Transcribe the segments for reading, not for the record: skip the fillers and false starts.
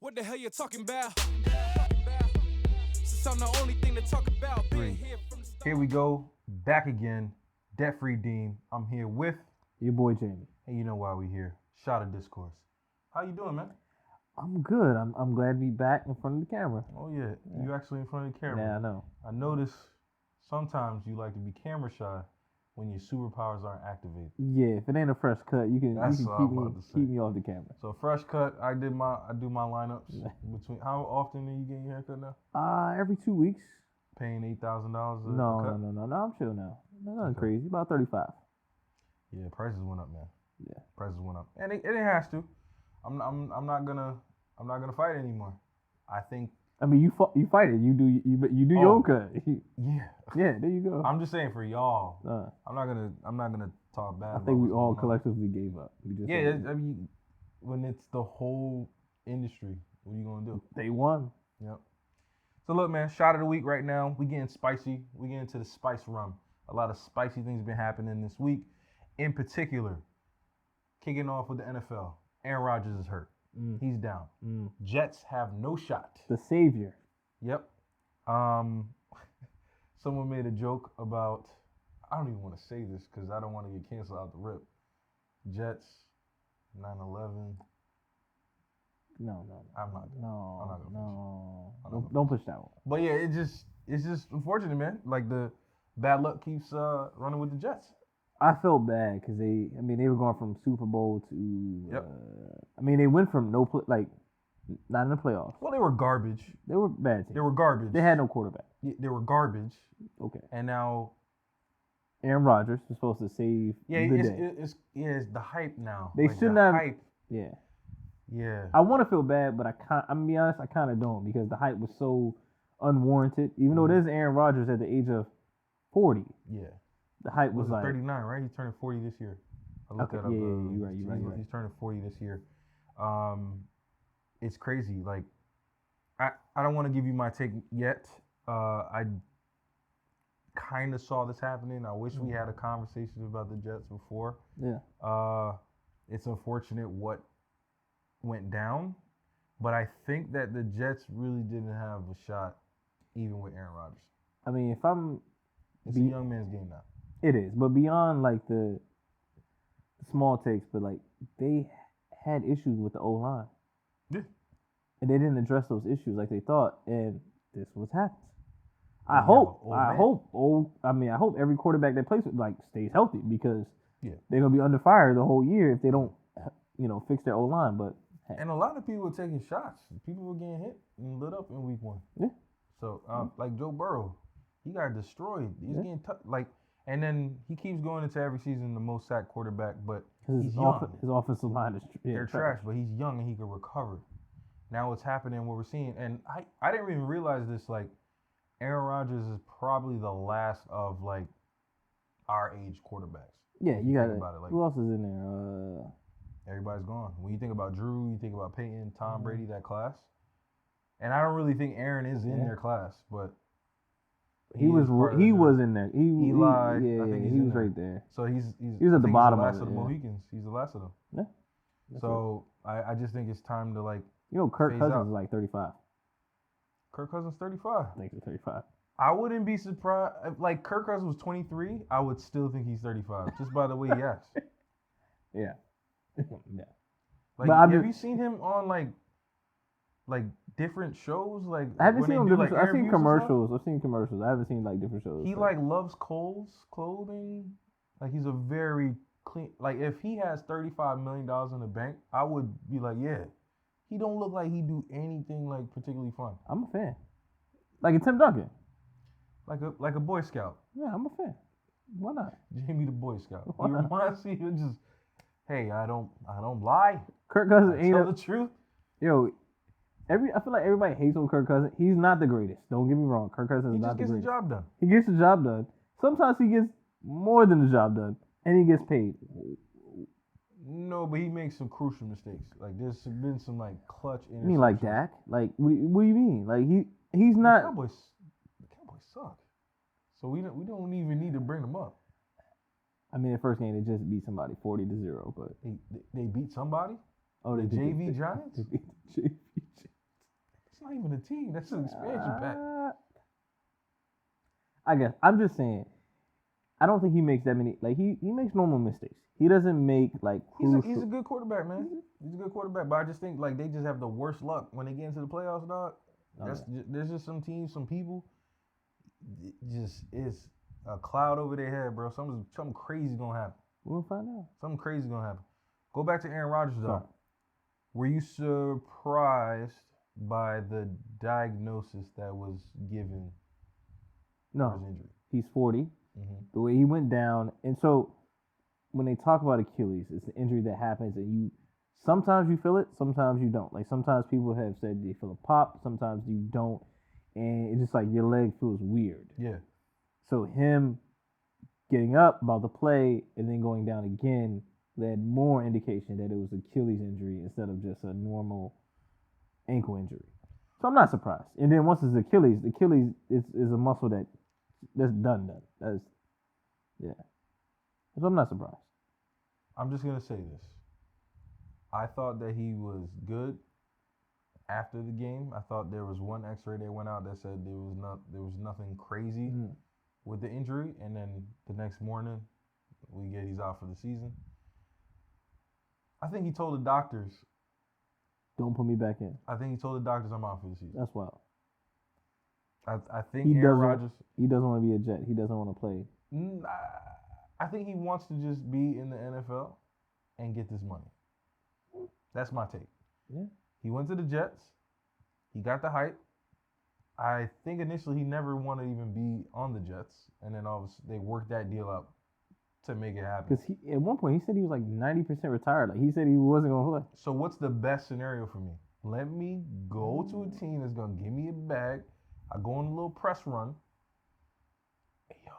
What the hell you talking about? Since I'm the only thing to talk about. Here we go, back again. DebtfreeDeem. I'm here with your boy Jamie. And you know why we here. Shot of Discourse. How you doing, man? I'm good. I'm glad to be back in front of the camera. Oh yeah, you actually in front of the camera. Yeah, I know. I notice sometimes you like to be camera shy when your superpowers aren't activated. Yeah, if it ain't a fresh cut, you can keep me off the camera. So fresh cut, I do my lineups between. How often are you getting your haircut now? Every 2 weeks. Paying $8,000 a cut? No, I'm chill now. Nothing crazy. About 35. Yeah, prices went up, man. Yeah, prices went up, and it has to. I'm not gonna fight anymore. I think. I mean, you fight it. You do your own cut. Yeah, there you go. I'm just saying for y'all. I'm not gonna talk bad. I think we all collectively gave up. I mean, when it's the whole industry, what are you gonna do? They won. Yep. So look, man, shot of the week right now. We getting spicy. We getting to the spice rum. A lot of spicy things been happening this week. In particular, kicking off with the NFL. Aaron Rodgers is hurt. He's down. Jets have no shot. The savior. Yep. Someone made a joke about, I don't even want to say this because I don't want to get canceled out the rip. Jets, 9/11. No. I'm not gonna Don't push that one. But yeah, it's just unfortunate, man. Like the bad luck keeps running with the Jets. I felt bad because they were going from Super Bowl to. They went from not in the playoffs. Well, they were garbage. They were bad team. They were garbage. They had no quarterback. They were garbage. Okay. And now Aaron Rodgers was supposed to save the day. It's the hype now. They shouldn't have. Hype. Yeah. Yeah. I want to feel bad, but I'm gonna be honest, I kind of don't because the hype was so unwarranted. Even though it is Aaron Rodgers at the age of 40. Yeah. The hype was like 39, right? He's turning 40 this year. I looked that up. Yeah, you're right. He's turning 40 this year. It's crazy. Like, I don't want to give you my take yet. I kind of saw this happening. I wish we had a conversation about the Jets before. Yeah. It's unfortunate what went down, but I think that the Jets really didn't have a shot, even with Aaron Rodgers. I mean, it's a young man's game now. It is, but beyond like the small takes, but like they had issues with the O-line. Yeah. And they didn't address those issues like they thought, and this was happening. I hope every quarterback that plays with stays healthy because they're gonna be under fire the whole year if they don't, fix their O-line. But and a lot of people were taking shots. People were getting hit and lit up in week 1. Yeah. So like Joe Burrow, he got destroyed. He's getting and then he keeps going into every season the most sacked quarterback, but he's young. His offensive line is they're trash, but he's young and he can recover. Now what's happening, what we're seeing, and I didn't even realize this, like Aaron Rodgers is probably the last of like our age quarterbacks. Yeah, you got it. Who else is in there? Everybody's gone. When you think about Drew, you think about Peyton, Tom Brady, that class. And I don't really think Aaron is in their class, but he was in there. Eli, I think he was right there. So he was at the bottom of the Mohicans. He's the last of them. Yeah. So I just think it's time to Kirk Cousins is like 35. Kirk Cousins 35. I think he's 35. I wouldn't be surprised. Like Kirk Cousins was 23, I would still think he's 35 just by the way he acts. Yeah. Yeah. Like, have you seen him on like different shows? Like I haven't seen him different. I've seen commercials. I haven't seen different shows. He loves Kohl's clothing. Like he's a very clean. Like if he has $35 million in the bank, I would be like, yeah. He don't look like he do anything particularly fun. I'm a fan. Like a Tim Duncan. Like a Boy Scout. Yeah, I'm a fan. Why not? Jamie the Boy Scout. He reminds me of just, hey, I don't lie. Kirk Cousins ain't tell the truth. Yo, I feel like everybody hates on Kirk Cousins. He's not the greatest. Don't get me wrong. Kirk Cousins is not the greatest. He just gets the job done. He gets the job done. Sometimes he gets more than the job done, and he gets paid. No, but he makes some crucial mistakes. Like there's been some clutch interceptions. You mean like Dak? Like what do you mean? Like he's not. The Cowboys suck. So we don't even need to bring them up. I mean, the first game they just beat somebody 40-0, but they beat somebody. Oh, the JV Giants. They beat the JV. It's not even a team. That's an expansion pack. I guess I'm just saying. I don't think he makes that many. Like he makes normal mistakes. He doesn't make like. He's a good quarterback, man. He's a good quarterback, but I just think like they just have the worst luck when they get into the playoffs, dog. There's just some teams, some people. It just is a cloud over their head, bro. Something crazy gonna happen. We'll find out. Something crazy gonna happen. Go back to Aaron Rodgers though. Sorry. Were you surprised by the diagnosis that was given for his injury? He's 40. Mm-hmm. The way he went down, and so when they talk about Achilles, it's an injury that happens, and sometimes you feel it, sometimes you don't. Like sometimes people have said they feel a pop, sometimes you don't, and it's just like your leg feels weird. Yeah. So him getting up about to play and then going down again led more indication that it was Achilles injury instead of just a normal ankle injury. So I'm not surprised. And then once it's Achilles is a muscle that's done. Yeah. So I'm not surprised. I'm just gonna say this. I thought that he was good after the game. I thought there was one X-ray that went out that said there was nothing crazy with the injury, and then the next morning we get he's out for the season. I think he told the doctors, "Don't put me back in." I think he told the doctors I'm out for the season. That's wild. I think Aaron Rodgers. He doesn't want to be a Jet. He doesn't want to play. I think he wants to just be in the NFL and get this money. That's my take. Yeah. He went to the Jets. He got the hype. I think initially he never wanted to even be on the Jets, and then obviously they worked that deal up to make it happen. Because at one point he said he was like 90% retired. Like he said he wasn't going to play. So what's the best scenario for me? Let me go to a team that's going to give me a bag. I go on a little press run. Hey, yo,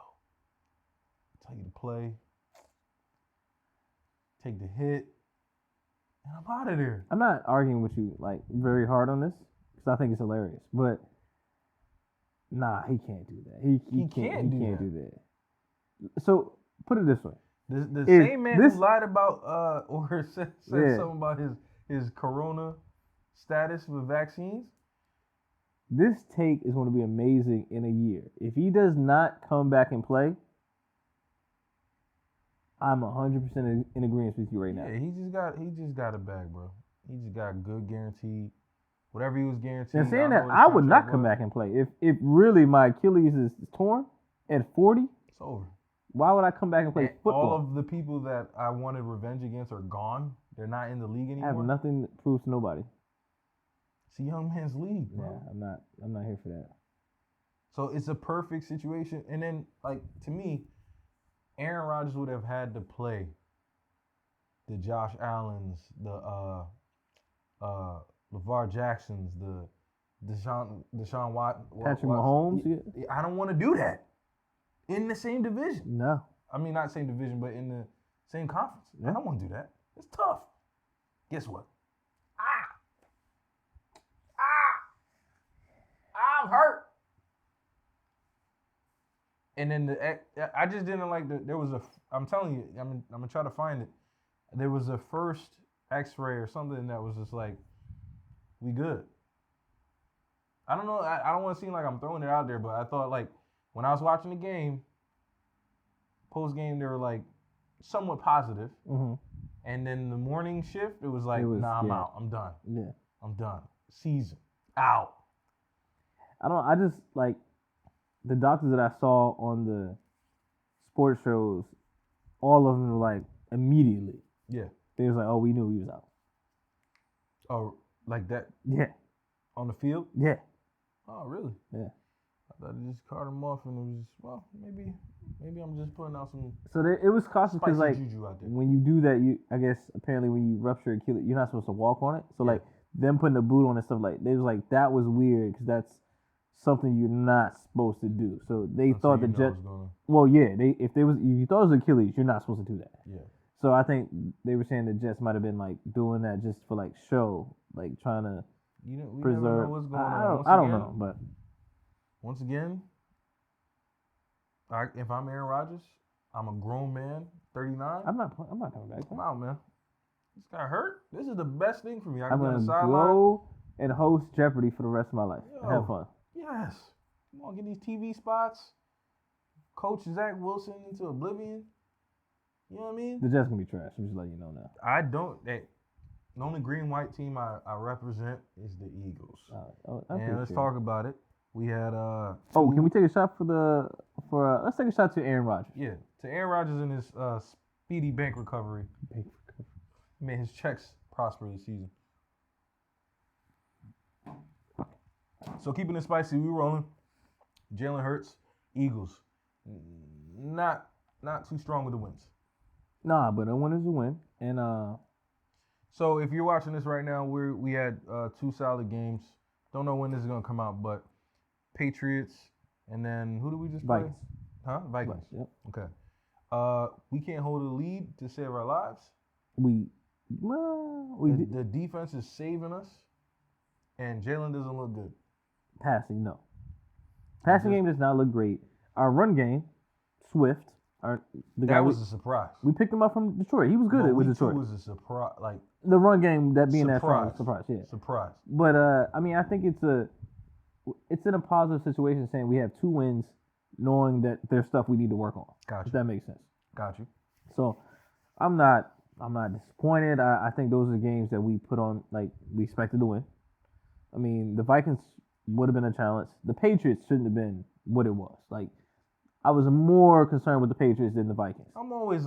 tell you to play. Take the hit. And I'm out of there. I'm not arguing with you like very hard on this because I think it's hilarious. But nah, he can't do that. He can't do that. So put it this way. The same man who lied about or said something about his corona status with vaccines. This take is going to be amazing in a year. If he does not come back and play, I'm 100% in agreement with you right now. Yeah, he just got a bag, bro. He just got good guaranteed. Whatever he was guaranteed. And saying that, I would not come back and play. If really my Achilles is torn at 40, it's over. Why would I come back and play football? All of the people that I wanted revenge against are gone. They're not in the league anymore. I have nothing to prove to nobody. It's a young man's league, bro. Yeah, I'm not here for that. So it's a perfect situation. And then, like, to me, Aaron Rodgers would have had to play the Josh Allens, the LeVar Jacksons, the Deshaun Watson. Patrick Mahomes? I don't want to do that in the same division. No. I mean, not same division, but in the same conference. Yeah. I don't want to do that. It's tough. Guess what? I'm hurt. And then I just didn't like there was I'm telling you, I'm gonna try to find it. There was a first X-ray or something that was just like, we good. I don't know. I don't want to seem like I'm throwing it out there, but I thought like when I was watching the game, post game they were like somewhat positive. Mm-hmm. And then the morning shift, it was like, I'm out. I'm done. Yeah. I'm done. Season out. I just like the doctors that I saw on the sports shows, all of them were like immediately. Yeah. They was like, oh, we knew he was out. Oh, like that? Yeah. On the field? Yeah. Oh, really? Yeah. I thought it just carted him off and it was, well, maybe I'm just putting out some. So it was cautious because like juju out there. When you do that, I guess apparently when you rupture Achilles, you're not supposed to walk on it. So like them putting a boot on and stuff like they was like that was weird because that's something you're not supposed to do. So they thought the Jets. Well, yeah, if you thought it was Achilles, you're not supposed to do that. Yeah. So I think they were saying the Jets might have been like doing that just for like show, like trying to preserve. Never know what's going on. I don't know, but once again, if I'm Aaron Rodgers, I'm a grown man, 39. I'm not coming back. I'm out, man. This got hurt. This is the best thing for me. I'm gonna go and host Jeopardy for the rest of my life. Yo, Have fun. Yes. Come on, get these TV spots. Coach Zach Wilson into oblivion. You know what I mean? The Jets gonna be trash. I'm just letting you know now. I don't. The only green-white team I represent is the Eagles. And let's talk about it. We had can we take a shot let's take a shot to Aaron Rodgers. Yeah, to Aaron Rodgers in his speedy bank recovery. Made his checks prosper this season. So keeping it spicy, we rolling. Jalen Hurts, Eagles. Not too strong with the wins. Nah, but a win is a win. And so if you're watching this right now, we had 2 solid games. Don't know when this is gonna come out, but Patriots and then who did we just play? Vikings. Huh? Vikings. Yep. Okay. We can't hold a lead to save our lives. The defense is saving us, and Jalen doesn't look good. Passing, no. Passing game does not look great. Our run game, Swift, that was a surprise. We picked him up from Detroit. He was good with Detroit. It was a surprise. Like the run game, that being that strong, surprise, yeah. Surprise. But I mean, I think it's in a positive situation, saying we have 2 wins, knowing that there's stuff we need to work on. Gotcha. If that makes sense. Got you. So, I'm not disappointed. I think those are the games that we put on, like, we expected to win. I mean, the Vikings would have been a challenge. The Patriots shouldn't have been what it was. Like, I was more concerned with the Patriots than the Vikings. I'm always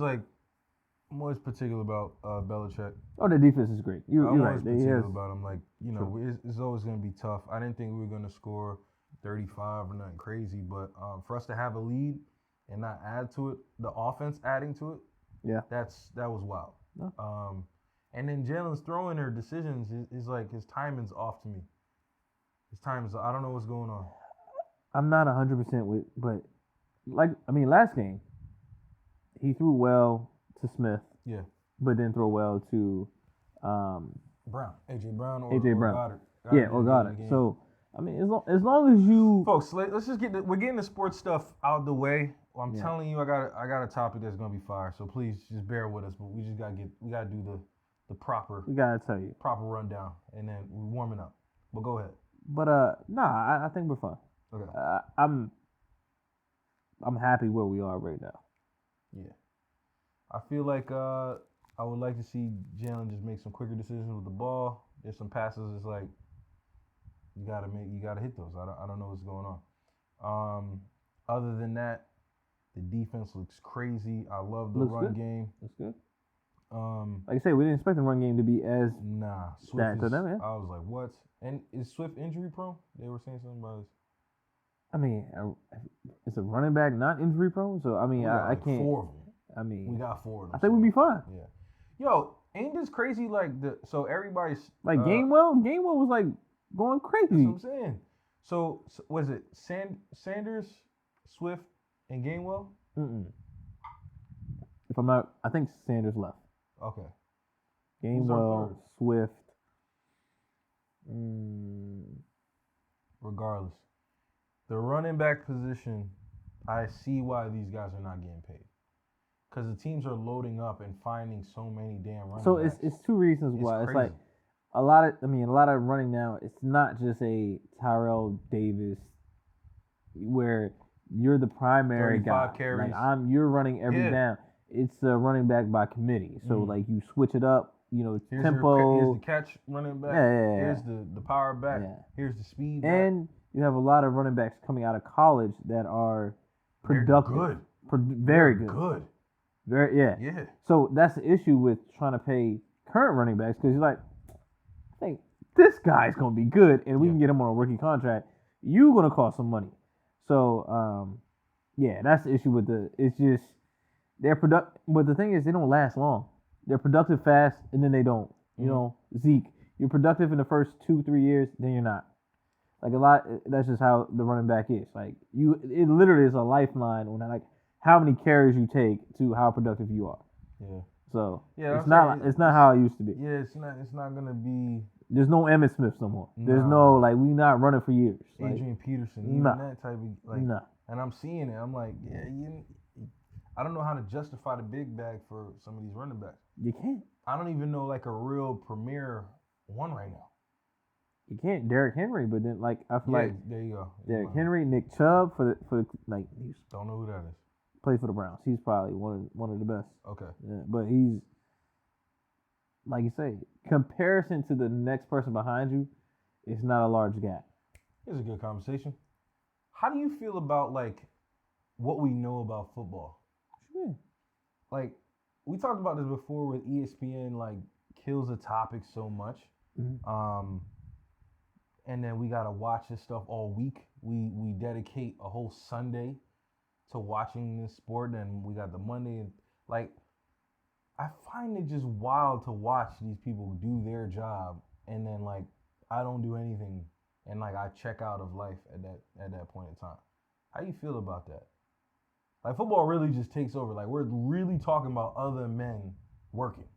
particular about Belichick. Oh, the defense is great. You're right. I'm always particular about him. Like, it's always going to be tough. I didn't think we were going to score 35 or nothing crazy, but for us to have a lead and not add to it, the offense adding to it, that was wild. Yeah. And then Jalen's throwing her decisions is like his timing's off to me. I don't know what's going on. I'm not 100% with, but last game, he threw well to Smith. Yeah. But didn't throw well to Brown. AJ Brown or Goddard. Or Goddard. So, I mean, as long as you folks, let's just we're getting the sports stuff out of the way. Well, I'm telling you, I got a topic that's gonna be fire. So please just bear with us. But we just gotta do the proper. We gotta tell you proper rundown, and then we're warming up. But go ahead. But I think we're fine. Okay. I'm happy where we are right now. Yeah. I feel like I would like to see Jalen just make some quicker decisions with the ball. There's some passes. It's like you gotta hit those. I don't know what's going on. Other than that, the defense looks crazy. I love the run game. That's good. Like I say, we didn't expect the run game to be as Swift to them. Yeah. I was like, what? And is Swift injury prone? They were saying something about this. I mean, it's a running back not injury prone, so I mean, I can't. 4 of them. I mean, we got 4 of them. I think we'd be fine. Yeah. Yo, ain't this crazy? Like so everybody's like Gainwell. Gainwell was like going crazy. That's what I'm saying. So was it Sanders, Swift, and Gainwell? If I'm not, I think Sanders left. Okay. Gainwell, Swift. Regardless, the running back position, I see why these guys are not getting paid. Because the teams are loading up and finding so many damn running backs. So it's 2 reasons why. It's like a lot of running now. It's not just a Tyrell Davis where you're the primary guy. Carries. Like you're running every down. It's a running back by committee. So like you switch it up. Here's tempo. Here's the catch running back. Here's the power back. Yeah. Here's the speed back. And you have a lot of running backs coming out of college that are productive. They're good. Very good. Good. Very Yeah. So that's the issue with trying to pay current running backs, because you're like, I think this guy's gonna be good, and we can get him on a rookie contract. You're gonna cost some money. So that's the issue with it's just they're productive, but the thing is they don't last long. They're productive fast, and then they don't. You know, Zeke, you're productive in the first 2-3 years, then you're not. Like that's just how the running back is. Like it literally is a lifeline when how many carries you take to how productive you are. Yeah. So it's not how it used to be. Yeah, it's not gonna be. There's no Emmitt Smith no more. There's no we not running for years. Adrian Peterson, even that type of And I'm seeing it. I'm like, I don't know how to justify the big bag for some of these running backs. You can't. I don't even know a real premier one right now. You can't Derrick Henry, but then like I feel like there you go. Derrick Henry, Nick Chubb for the like he's don't know who that is. Plays for the Browns. He's probably one of the best. Okay. Yeah, but he's like you say, comparison to the next person behind you, it's not a large gap. It's a good conversation. How do you feel about like what we know about football? Sure. Like we talked about this before with ESPN like kills a topic so much. Mm-hmm. And then we gotta watch this stuff all week. We dedicate a whole Sunday to watching this sport, and we got the Monday. And like, I find it just wild to watch these people do their job, and then like I don't do anything, and like I check out of life at that point in time. How do you feel about that? Like football really just takes over. Like we're really talking about other men working.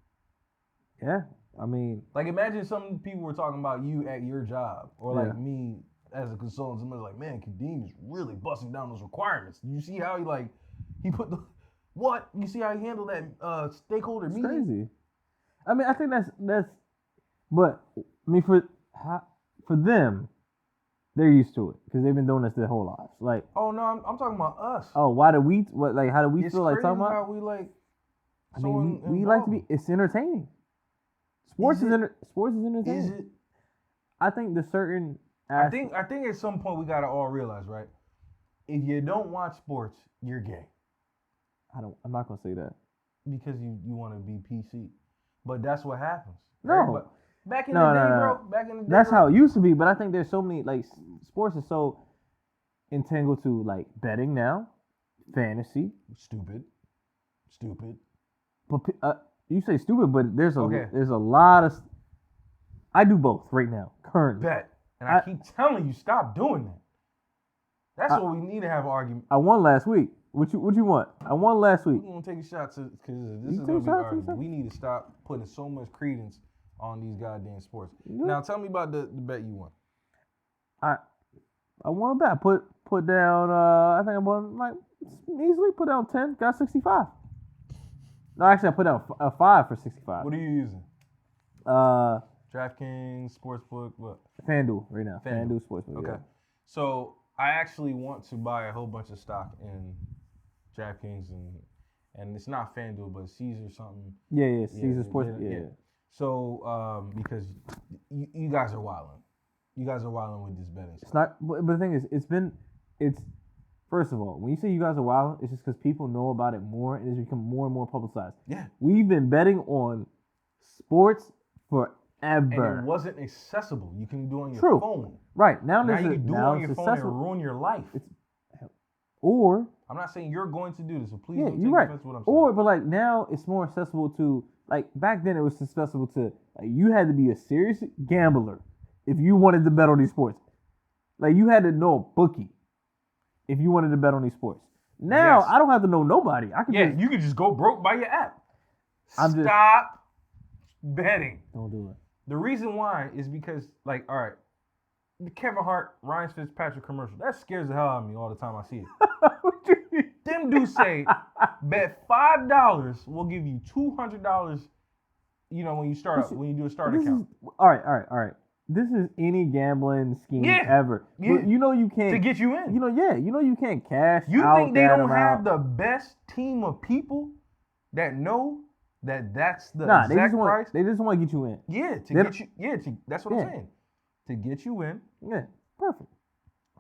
Yeah, I mean, like imagine some people were talking about you at your job, or like me as a consultant. Somebody's like, man, Kadeem is really busting down those requirements. You see how he put the what? You see how he handled that stakeholder meeting? Crazy. I mean, I think that's, but I mean for them, they're used to it because they've been doing this their whole lives. Like, oh no, I'm talking about us. Oh, why do we? What like? How do we feel like talking about? How we like. I mean, we like to be. It's entertaining. Sports is entertaining. Is it? I think the certain. I think at some point we gotta all realize, right? If you don't watch sports, you're gay. I'm not gonna say that because you want to be PC, but that's what happens. No. But back in the day, bro. Back in the day. That's how it used to be, but I think there's so many like sports is so entangled to like betting now, fantasy. Stupid. But you say stupid, but there's a lot of. I do both right now, currently. Bet, and I keep telling you, stop doing that. That's what we need to have an argument. I won last week. What you want? I won last week. We're gonna take a shot because this is gonna be an argument. We need to stop putting so much credence on these goddamn sports. Yeah. Now tell me about the bet you won. I won a bet. Put down. I think I won like easily. Put down 10. Got 65. No, actually, I put down a 5 for 65. What are you using? DraftKings, Sportsbook, what? FanDuel right now. FanDuel Sportsbook. Okay. Yeah. So I actually want to buy a whole bunch of stock in DraftKings and it's not FanDuel, but Caesar something. Yeah, Caesar Sportsbook. Yeah. So because you guys are wilding. You guys are wilding with this betting. It's not, but the thing is, it's first of all, when you say you guys are wilding, it's just because people know about it more and it's become more and more publicized. Yeah. We've been betting on sports forever. And it wasn't accessible. You can do it on your phone. Right. Now you can do it on your phone and ruin your life. Or I'm not saying you're going to do this, so please don't you're take offense to what I'm saying. But like now it's more accessible to like back then it was accessible to like you had to be a serious gambler if you wanted to bet on these sports. Like you had to know a bookie if you wanted to bet on these sports. Now I don't have to know nobody. You can just go broke by your app. Stop betting. Don't do it. The reason why is because, like, all right, the Kevin Hart, Ryan Fitzpatrick commercial, that scares the hell out of me all the time I see it. Them dudes say, bet $5, we'll give you $200, you know, when you do a start account. All right. This is any gambling scheme ever. Yeah. You know you can't. To get you in. You know you can't cash out. You think they don't have the best team of people that know that's the exact price? They just want to get you in. Yeah, get you. Yeah, that's what I'm saying. To get you in. Yeah, perfect.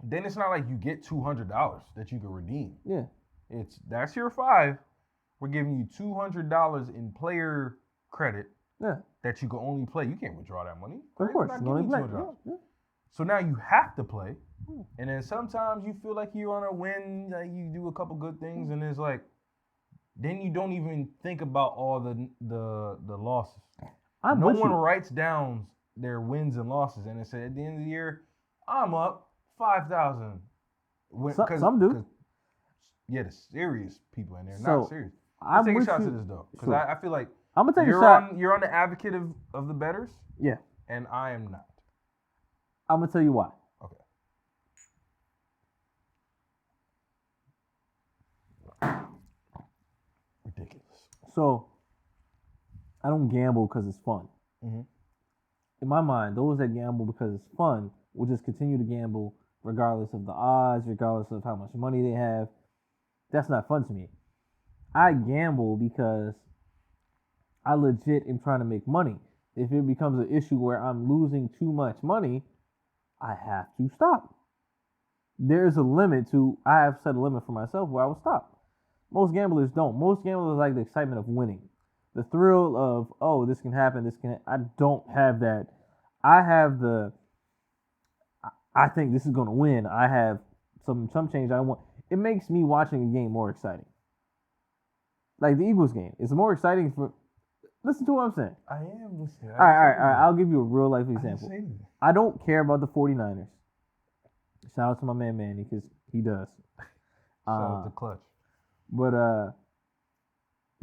Then it's not like you get $200 that you can redeem. Yeah, that's your $5. We're giving you $200 in player credit. Yeah, that you can only play. You can't withdraw that money. Of course, you only play. Yeah. So now you have to play, and then sometimes you feel like you're on a win. Like you do a couple good things, and it's like. Then you don't even think about all the losses. No one writes down their wins and losses, and it said at the end of the year, I'm up 5,000. Some do. Yeah, the serious people, and they're not serious. Let's take a shot to this though, because I feel like I'm gonna take a shot. You're on the advocate of the bettors. Yeah, and I am not. I'm gonna tell you why. Okay. Ridiculous. So, I don't gamble because it's fun. Mm-hmm. in my mind, those that gamble because it's fun will just continue to gamble regardless of the odds, regardless of how much money they have. That's not fun to me. I gamble because I legit am trying to make money. If it becomes an issue where I'm losing too much money, I have to stop. There's a limit to, I have set a limit for myself where I will stop. Most gamblers don't. Most gamblers like the excitement of winning. The thrill of, oh, this can happen, I don't have that. I have I think this is going to win. I have some change I want. It makes me watching a game more exciting. Like the Eagles game. It's more exciting for, listen to what I'm saying. I am listening. All right. I'll give you a real life example. I don't care about the 49ers. Shout out to my man Manny, because he does. Shout out to Clutch. But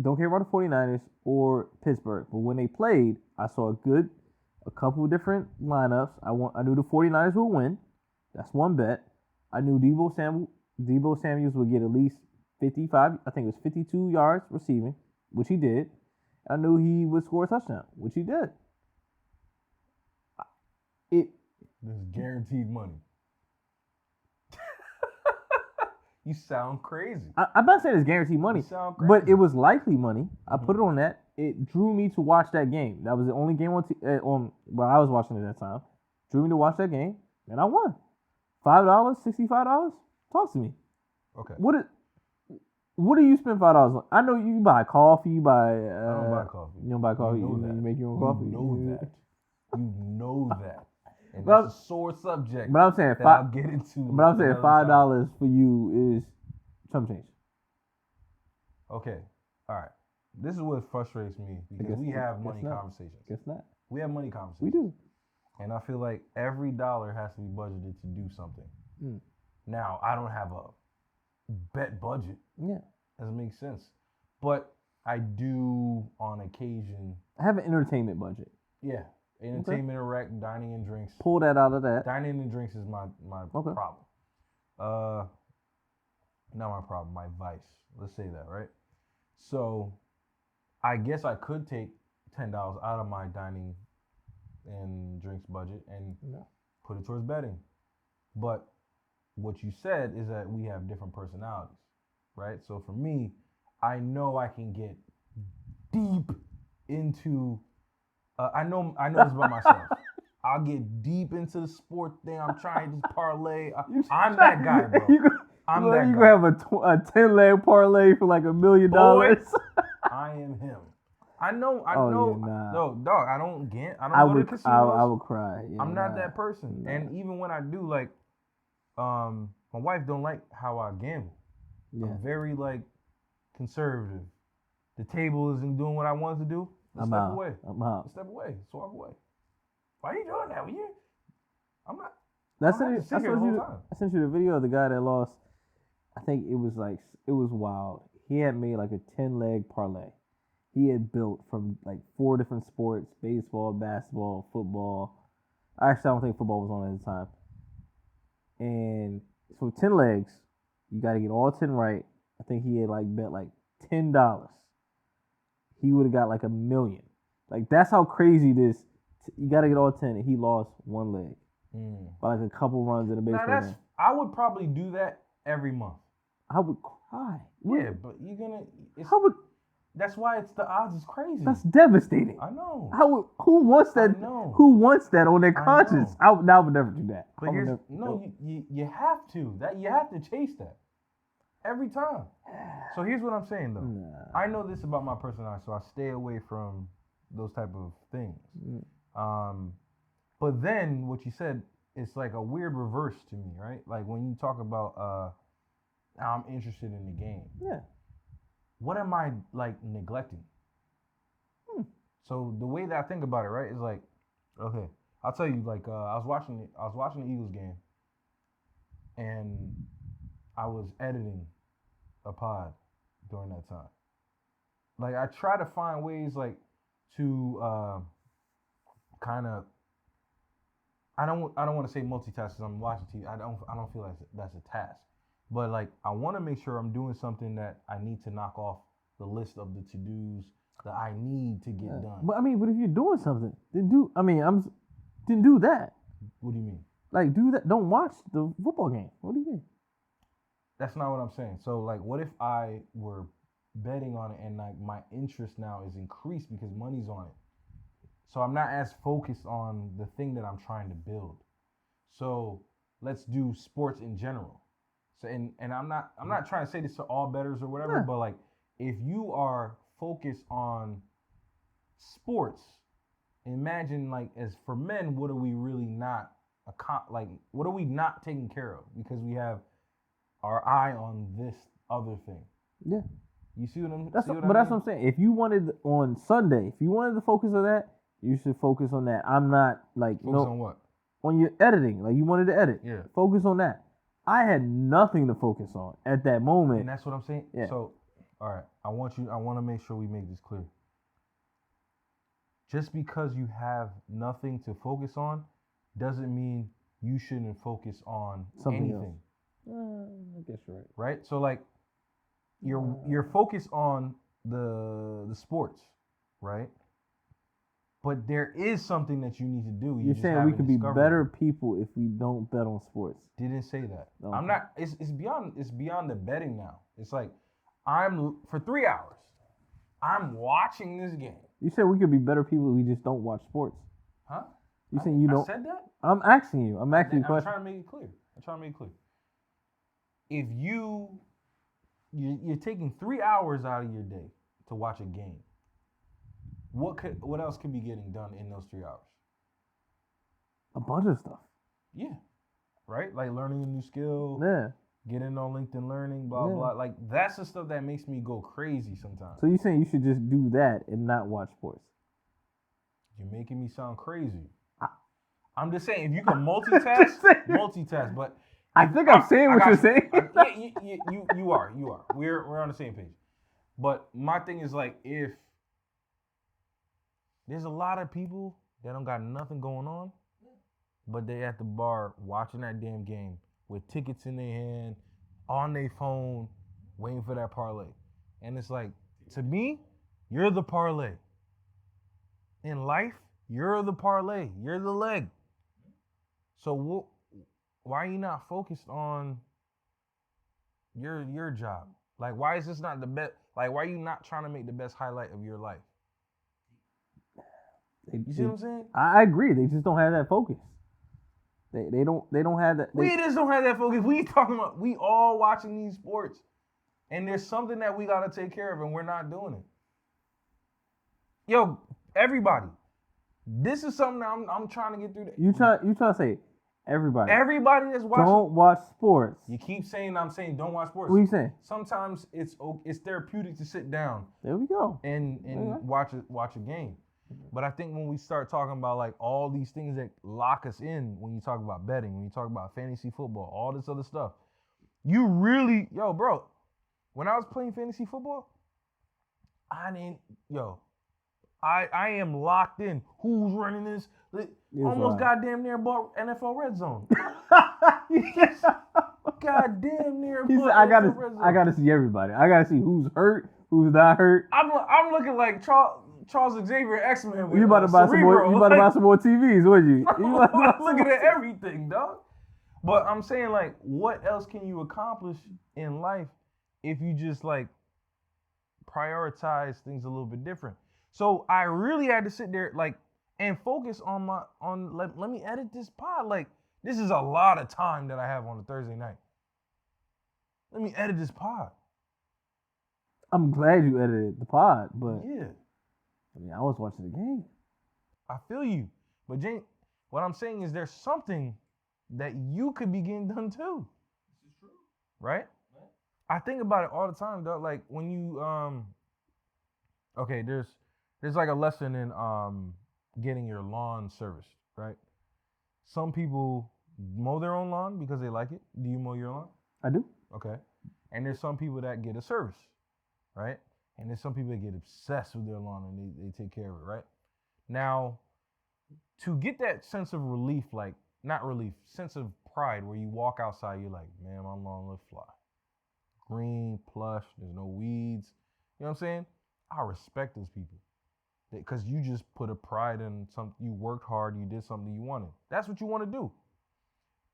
don't care about the 49ers or Pittsburgh. But when they played, I saw a couple of different lineups. I knew the 49ers would win. That's one bet. I knew Deebo Samuels would get at least 55, I think it was 52 yards receiving, which he did. I knew he would score a touchdown, which he did. There's guaranteed money. You sound crazy. I'm not saying it's guaranteed money, You sound crazy. but it was likely money. I put it on that. It drew me to watch that game. That was the only game on I was watching it at that time. Drew me to watch that game, and I won. $5, $65. Talk to me. Okay. What do you spend $5 on? I know you buy coffee. I don't buy coffee. You don't buy coffee. You know you that. make your own coffee. You know that. You know that. And But that's a sore subject. But I'm saying I'll get into. But I'm saying $5 for you is chump change. Okay. All right. This is what frustrates me because we have money conversations. Guess not. We have money conversations. We do. And I feel like every dollar has to be budgeted to do something. Now, I don't have a bet budget. Yeah. Doesn't make sense. But I do on occasion. I have an entertainment budget. Yeah. Entertainment and rec, dining and drinks. Pull that out of that. Dining and drinks is my problem. Not my problem, my vice. Let's say that, right? So I guess I could take $10 out of my dining and drinks budget and put it towards betting. But what you said is that we have different personalities, right? So for me, I know I can get deep into I know this about myself. I'll get deep into the sport thing. I'm trying to just parlay. I'm that guy, bro. I'm that guy. You gonna have a 10-leg parlay for like $1 million. I am him. I know. Yeah, No, dog. I don't go to casinos. I would cry. Yeah, I'm not that person. And even when I do, like, my wife don't like how I gamble. Yeah. I'm very like conservative. The table isn't doing what I want it to do. Let's step away. I'm out. Step away. Let's walk away. Why are you doing that? I'm not. I sent you the video of the guy that lost. I think it was wild. He had made like a 10-leg parlay. He had built from like 4 different sports: baseball, basketball, football. Actually, I don't think football was on at the time. And so 10 legs, you got to get all 10 right. I think he had like bet like $10. He would have got like $1 million. Like that's how crazy this. You got to get all 10, and he lost 1 leg by like a couple runs in a baseball game. I would probably do that every month. I would cry. Yeah, but you're gonna. That's why the odds is crazy. That's devastating. I know. Who wants that? Who wants that on their conscience? I would never do that. But you have to. You have to chase that every time. So here's what I'm saying though. I know this about my personality, so I stay away from those type of things. But then what you said, it's like a weird reverse to me, right? Like when you talk about I'm interested in the game. Yeah. What am I like neglecting? So the way that I think about it, right, is like, okay, I'll tell you, like I was watching the Eagles game, and I was editing a pod during that time. Like I try to find ways like to kind of. I don't want to say multitask because I'm watching TV. I don't feel like that's a task. But like I want to make sure I'm doing something that I need to knock off the list of the to-dos that I need to get done. But I mean, if you're doing something, then do. I mean, Then do that. What do you mean? Like, do that. Don't watch the football game. What do you mean? That's not what I'm saying. So, like, what if I were betting on it and, like, my interest now is increased because money's on it? So I'm not as focused on the thing that I'm trying to build. So let's do sports in general. So and I'm not trying to say this to all bettors or whatever, but like if you are focused on sports, imagine like as for men, what are we really not what are we not taking care of because we have our eye on this other thing? Yeah. You see what I'm? That's what I'm saying. If you wanted on Sunday, if you wanted to focus on that, you should focus on that. I'm not like focus on what? On your editing. Like you wanted to edit. Yeah. Focus on that. I had nothing to focus on at that moment. And that's what I'm saying. Yeah. So, all right, I want to make sure we make this clear. Just because you have nothing to focus on doesn't mean you shouldn't focus on something anything. I guess you're right. Right? So like you're focused on the sports, right? But there is something that you need to do. You're saying we could be better people if we don't bet on sports. Didn't say that. Okay. I'm not. It's beyond the betting now. It's like for 3 hours, I'm watching this game. You said we could be better people if we just don't watch sports. Huh? You saying you don't? I said that? I'm asking you. I'm asking you a question. I'm trying to make it clear. If you're taking 3 hours out of your day to watch a game, what else could be getting done in those 3 hours? A bunch of stuff. Yeah. Right? Like learning a new skill. Yeah. Getting on LinkedIn Learning, blah, blah. Like, that's the stuff that makes me go crazy sometimes. So you're saying you should just do that and not watch sports? You're making me sound crazy. I'm just saying, if you can multitask, but... I think I'm saying what you're saying. You are. We're on the same page. But my thing is, like, if there's a lot of people that don't got nothing going on, but they at the bar watching that damn game with tickets in their hand, on their phone, waiting for that parlay. And it's like, to me, you're the parlay. In life, you're the parlay. You're the leg. So why are you not focused on your job? Like, why is this not the best? Like, why are you not trying to make the best highlight of your life? You see what I'm saying? I agree. They just don't have that focus. They don't have that. We just don't have that focus. We all watching these sports. And there's something that we got to take care of, and we're not doing it. Yo, everybody. This is something that I'm trying to get through. You trying to say everybody. Everybody that's watching. Don't watch sports. You keep saying I'm saying don't watch sports. What are you saying? Sometimes it's therapeutic to sit down. There we go. And watch a game. But I think when we start talking about like all these things that lock us in, when you talk about betting, when you talk about fantasy football, all this other stuff, you really, bro, when I was playing fantasy football, I am locked in. Who's running this? Almost goddamn near bought NFL Red Zone. Goddamn near. He said, I gotta see everybody. I gotta see who's hurt, who's not hurt. I'm looking like Charles Xavier X-Men. You about to buy some more? You about to buy some more TVs, would you? I'm looking at everything, dog. But I'm saying, like, what else can you accomplish in life if you just like prioritize things a little bit different? So I really had to sit there, like, and focus on let me edit this pod. Like, this is a lot of time that I have on a Thursday night. Let me edit this pod. I'm glad you edited the pod, but yeah. I mean, I was watching the game. I feel you. But Jane, what I'm saying is there's something that you could be getting done too. This is true. Right? I think about it all the time, though. Like when you okay, there's like a lesson in getting your lawn serviced, right? Some people mow their own lawn because they like it. Do you mow your lawn? I do. Okay. And there's some people that get a service, right? And there's some people that get obsessed with their lawn and they take care of it, right? Now, to get that sense of relief, like, not relief, sense of pride where you walk outside, you're like, man, my lawn looks fly. Green, plush, there's no weeds. You know what I'm saying? I respect those people. because you just put a pride in something. You worked hard. You did something you wanted. That's what you want to do.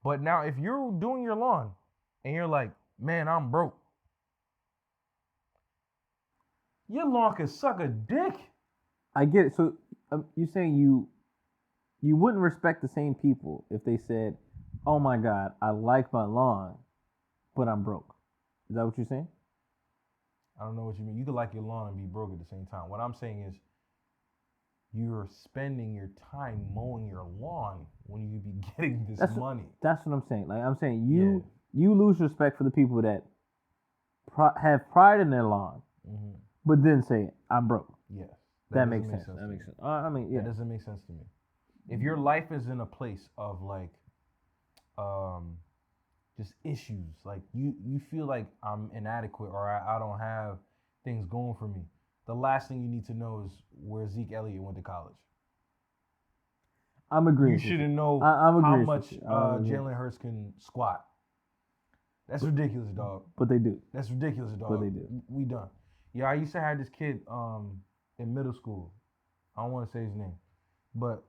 But now, if you're doing your lawn and you're like, man, I'm broke, your lawn could suck a dick. I get it. So you're saying you wouldn't respect the same people if they said, "Oh my God, I like my lawn, but I'm broke." Is that what you're saying? I don't know what you mean. You could like your lawn and be broke at the same time. What I'm saying is, you're spending your time mowing your lawn when you could be getting this money. That's what I'm saying. Like I'm saying, you lose respect for the people that have pride in their lawn, but then say, "I'm broke." Yes, that makes sense. That makes sense. I mean, yeah, that doesn't make sense to me. If your life is in a place of like, just issues, like you feel like I'm inadequate or I don't have things going for me, the last thing you need to know is where Zeke Elliott went to college. I'm agreeing. You shouldn't know how much Jalen Hurts can squat. That's ridiculous, dog. But they do. That's ridiculous, dog. But they do. We done. Yeah, I used to have this kid in middle school. I don't want to say his name, but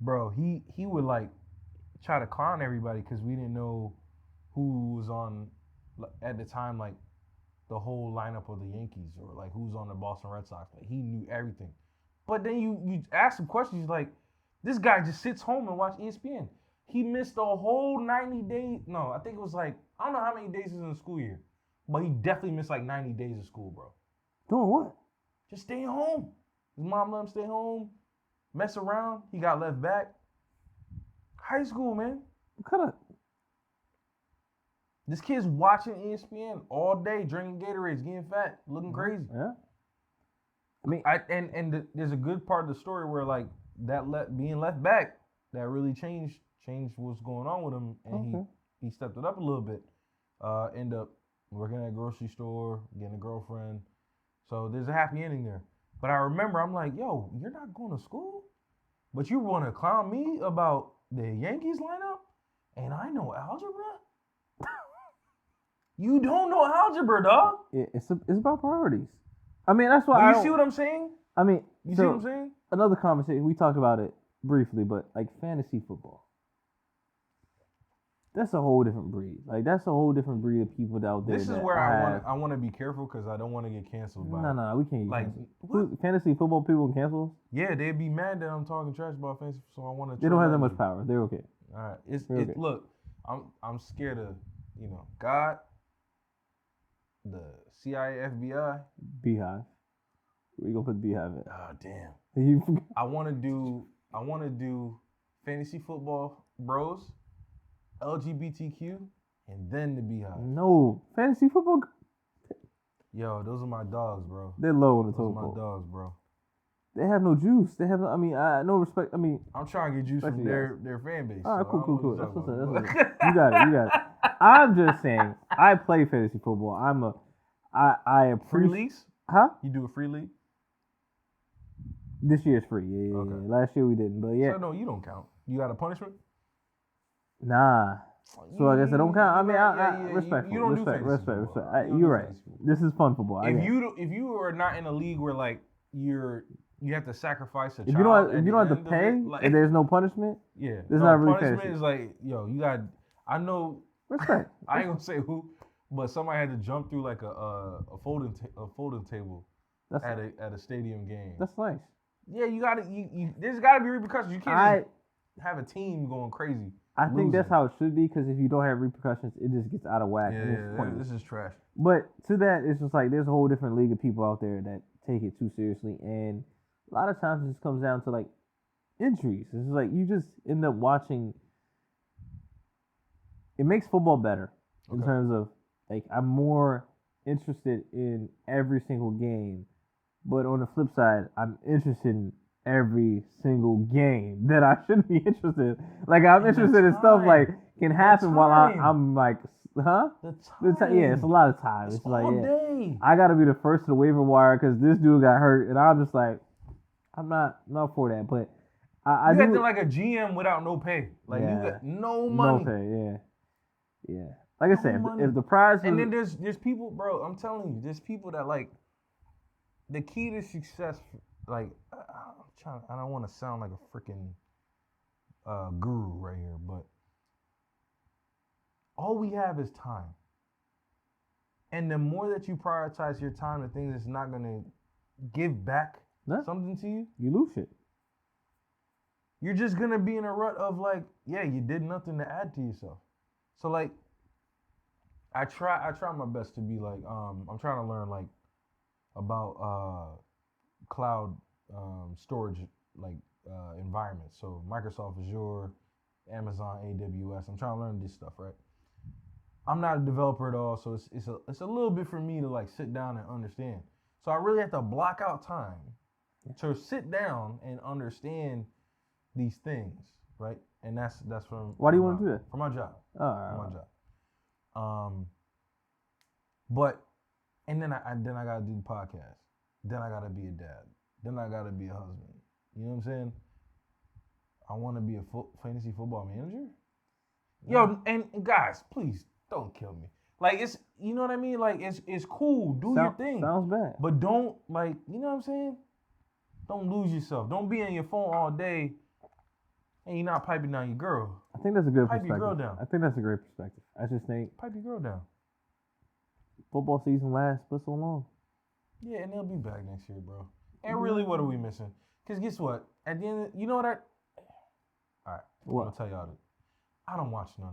bro, he would like try to clown everybody because we didn't know who was on at the time, like the whole lineup of the Yankees or like who's on the Boston Red Sox. Like he knew everything. But then you ask him questions, he's like, this guy just sits home and watch ESPN. He missed the whole 90 days. No, I think it was like, I don't know how many days is in the school year, but he definitely missed like 90 days of school, bro. Doing what? Just staying home. His mom let him stay home, mess around. He got left back. High school, man. What kind of... This kid's watching ESPN all day, drinking Gatorades, getting fat, looking crazy. Yeah. I mean, there's a good part of the story where like being left back that really changed what's going on with him, and he stepped it up a little bit. End up working at a grocery store, getting a girlfriend. So there's a happy ending there. But I remember I'm like, yo, you're not going to school, but you want to clown me about the Yankees lineup, and I know algebra. You don't know algebra, dog. It's about priorities. I mean, that's why. You see what I'm saying? I mean, you see what I'm saying? Another conversation. We talked about it briefly, but like fantasy football, that's a whole different breed. Like that's a whole different breed of people out there. This is where I want to be careful because I don't want to get canceled. No, we can't. Like fantasy football people can cancel? Yeah, they'd be mad that I'm talking trash about fantasy. So I want to. They don't have that much power. They're okay. All right. Look, I'm scared of God, the CIA, FBI, Beehive. Where you gonna put the Beehive at? Oh damn. You forgot. I want to do fantasy football bros, LGBTQ, and then the Beehive. No, fantasy football. Yo, those are my dogs, bro. They're low on the total. Those are my dogs, bro. They have no juice. They have no. I mean, no respect. I mean, I'm trying to get juice from their fan base. All right, cool. That's what's up. You got it. I'm just saying. I play fantasy football. I appreciate. Free leagues? Huh? You do a free league? This year's free. Yeah. Okay. Last year we didn't, but yeah. So no, you don't count. You got a punishment? Nah. So I guess I don't count. I mean, I respect. You don't respect. do Respect. You're right. This is fun football. If you are not in a league where like you have to sacrifice a child. If you don't have to pay and there's no punishment. Yeah. There's not really punishment fantasy. is like, yo, you got. I know. Respect. I ain't gonna say who, but somebody had to jump through like a folding table at a stadium game. That's nice. Yeah, you gotta. There's gotta be repercussions. You can't just have a team going crazy. I think that's how it should be, because if you don't have repercussions, it just gets out of whack. Yeah, this is trash. But to that, it's just like there's a whole different league of people out there that take it too seriously, and a lot of times it just comes down to like injuries. It's like you just end up watching. It makes football better in terms of like I'm more interested in every single game, but on the flip side, I'm interested in every single game that I shouldn't be interested in. Like I'm interested in stuff like can happen while I'm like, huh? The time. Yeah, it's a lot of time. It's like day. I gotta be the first to the waiver wire because this dude got hurt, and I'm just like, I'm not for that. But I you got to like a GM without no pay. Like you got no money. No pay. Yeah. Like I said, if the prize was, and then there's people, bro. I'm telling you, there's people that like the key to success like I don't want to sound like a freaking guru right here, but all we have is time. And the more that you prioritize your time to things that's not gonna give back something to you, you lose shit. You're just gonna be in a rut of like, yeah, you did nothing to add to yourself. So like, I try my best to be like, I'm trying to learn like about cloud storage like environments. So Microsoft Azure, Amazon AWS. I'm trying to learn this stuff, right? I'm not a developer at all, so it's a little bit for me to like sit down and understand. So I really have to block out time to sit down and understand these things, right? And that's from why do you want to do that? For my job. For my job. But and then I gotta do the podcast. Then I gotta be a dad. Then I gotta be a husband. You know what I'm saying? I want to be a fantasy football manager. Yo, and guys, please don't kill me. Like it's, you know what I mean? Like it's cool. Do your thing. Sounds bad. But don't like, you know what I'm saying? Don't lose yourself. Don't be on your phone all day and you're not piping down your girl. I think that's a good Pipe perspective. your girl down. I think that's a great perspective. I just think Pipe your girl down. football season lasts for so long. Yeah, and they'll be back next year, bro. And really, what are we missing? Because guess what? At the end, you know what? All right. What? I'll tell y'all this. I don't watch the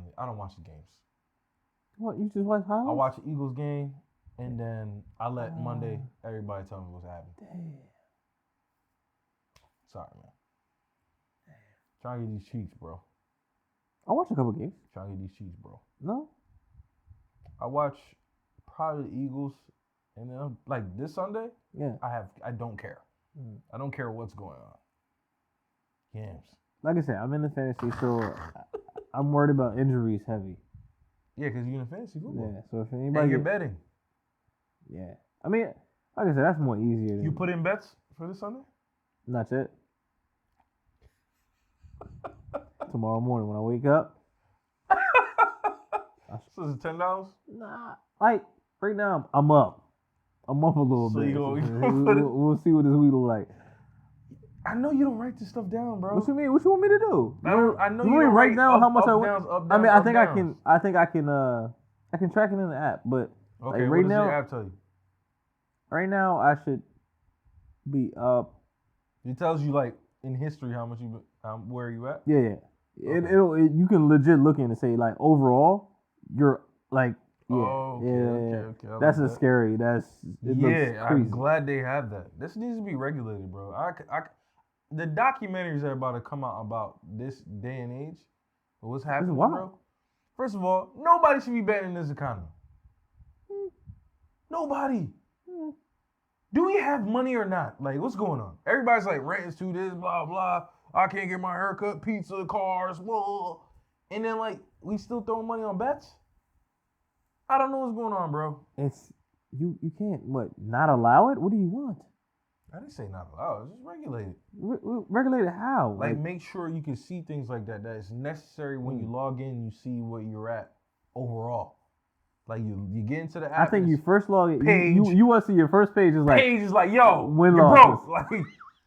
games. What? You just watch highlights? I watch the Eagles game, and then I let Monday everybody tell me what's happening. Damn. Sorry, man. Trying to get these cheeks, bro. I watch a couple games. Trying to get these cheeks, bro. No. I watch probably the Eagles, and then like this Sunday, Yeah. I don't care. I don't care what's going on. Games. Like I said, I'm in the fantasy, so I'm worried about injuries heavy. Yeah, because you're in fantasy football. Yeah, so if anybody... And you're betting. Yeah. I mean, like I said, that's more easier than... You put in bets for this Sunday? Not yet. Tomorrow morning when I wake up. So is it $10? Nah. Like, right now, I'm up. I'm up a little bit. We'll see what this week look like. I know you don't write this stuff down, bro. What you mean? What you want me to do? I know you want me don't right now up, how much up, I downs, up, I downs, mean, up, I think I can track it in the app, but okay, like what right does now, your app tell you? Right now, I should be up. It tells you like in history how much you where you at. Yeah. Okay. You can legit look in and say like overall you're like Okay. That's a scary. Looks crazy. I'm glad they have that. This needs to be regulated, bro. The documentaries that are about to come out about this day and age, what's happening, bro. First of all, nobody should be betting in this economy. Nobody. Do we have money or not? Like, what's going on? Everybody's like, rent's to this, blah, blah. I can't get my haircut, pizza, cars, whoa. And then, like, we still throwing money on bets? I don't know what's going on, bro. It's, you can't, not allow it? What do you want? I didn't say not allowed. It's just regulated. Regulated how? Like, make sure you can see things like that. That is necessary when you log in, you see what you're at overall. Like you get into the app. I think you first log in. You want to see your first page is like. Page is like, yo, you're broke. Like,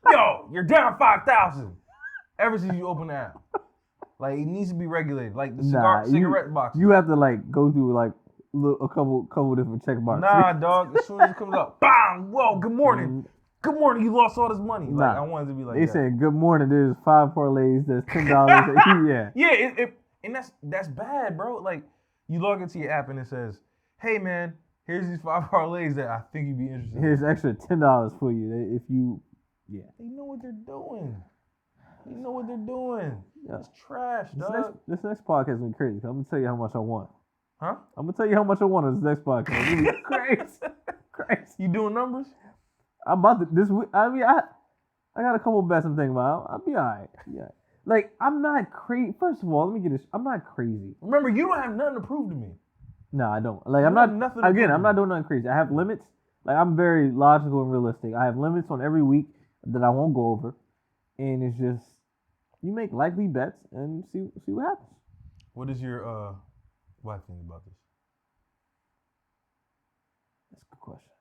yo, you're down 5,000. Ever since you open the app, like it needs to be regulated. Like the cigarette box. You have to like go through like a couple different check boxes. Nah, dog. As soon as it comes up, bang! Whoa, good morning. Good morning. You lost all this money. Like I wanted to be like. They said good morning. There's 5 parlays. That's $10. Yeah. Yeah. And that's bad, bro. Like. You log into your app and it says, "Hey man, here's these 5 parlays that I think you'd be interested in. Here's extra $10 for you if you." Yeah. They know what they're doing. Yeah. It's trash, dog. This next podcast is gonna be crazy. I'm gonna tell you how much I want. Huh? I'm gonna tell you how much I want on this next podcast. It's gonna be crazy. You doing numbers? I'm about to this week. I mean, I got a couple bets I'm thinking about. I'll be alright. Yeah. Like, I'm not crazy. First of all, let me get this. I'm not crazy. Remember, you don't have nothing to prove to me. No, I don't. Like, I'm not doing nothing crazy. I have limits. Like, I'm very logical and realistic. I have limits on every week that I won't go over. And it's just, you make likely bets and see what happens. What does your wife think about this? That's a good question.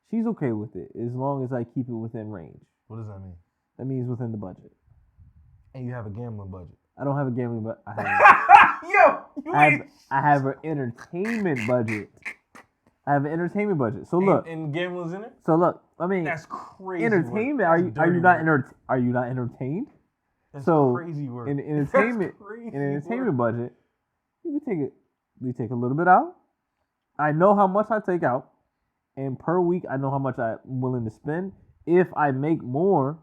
She's okay with it as long as I keep it within range. What does that mean? That means within the budget. And you have a gambling budget. I don't have a gambling budget. I have an entertainment budget. I have an entertainment budget. So look, and gambling's in it. So look, I mean, that's crazy. Entertainment. Work. Are you not entertained? That's so crazy work. In entertainment budget, you can take it. We take a little bit out. I know how much I take out, and per week I know how much I'm willing to spend. If I make more,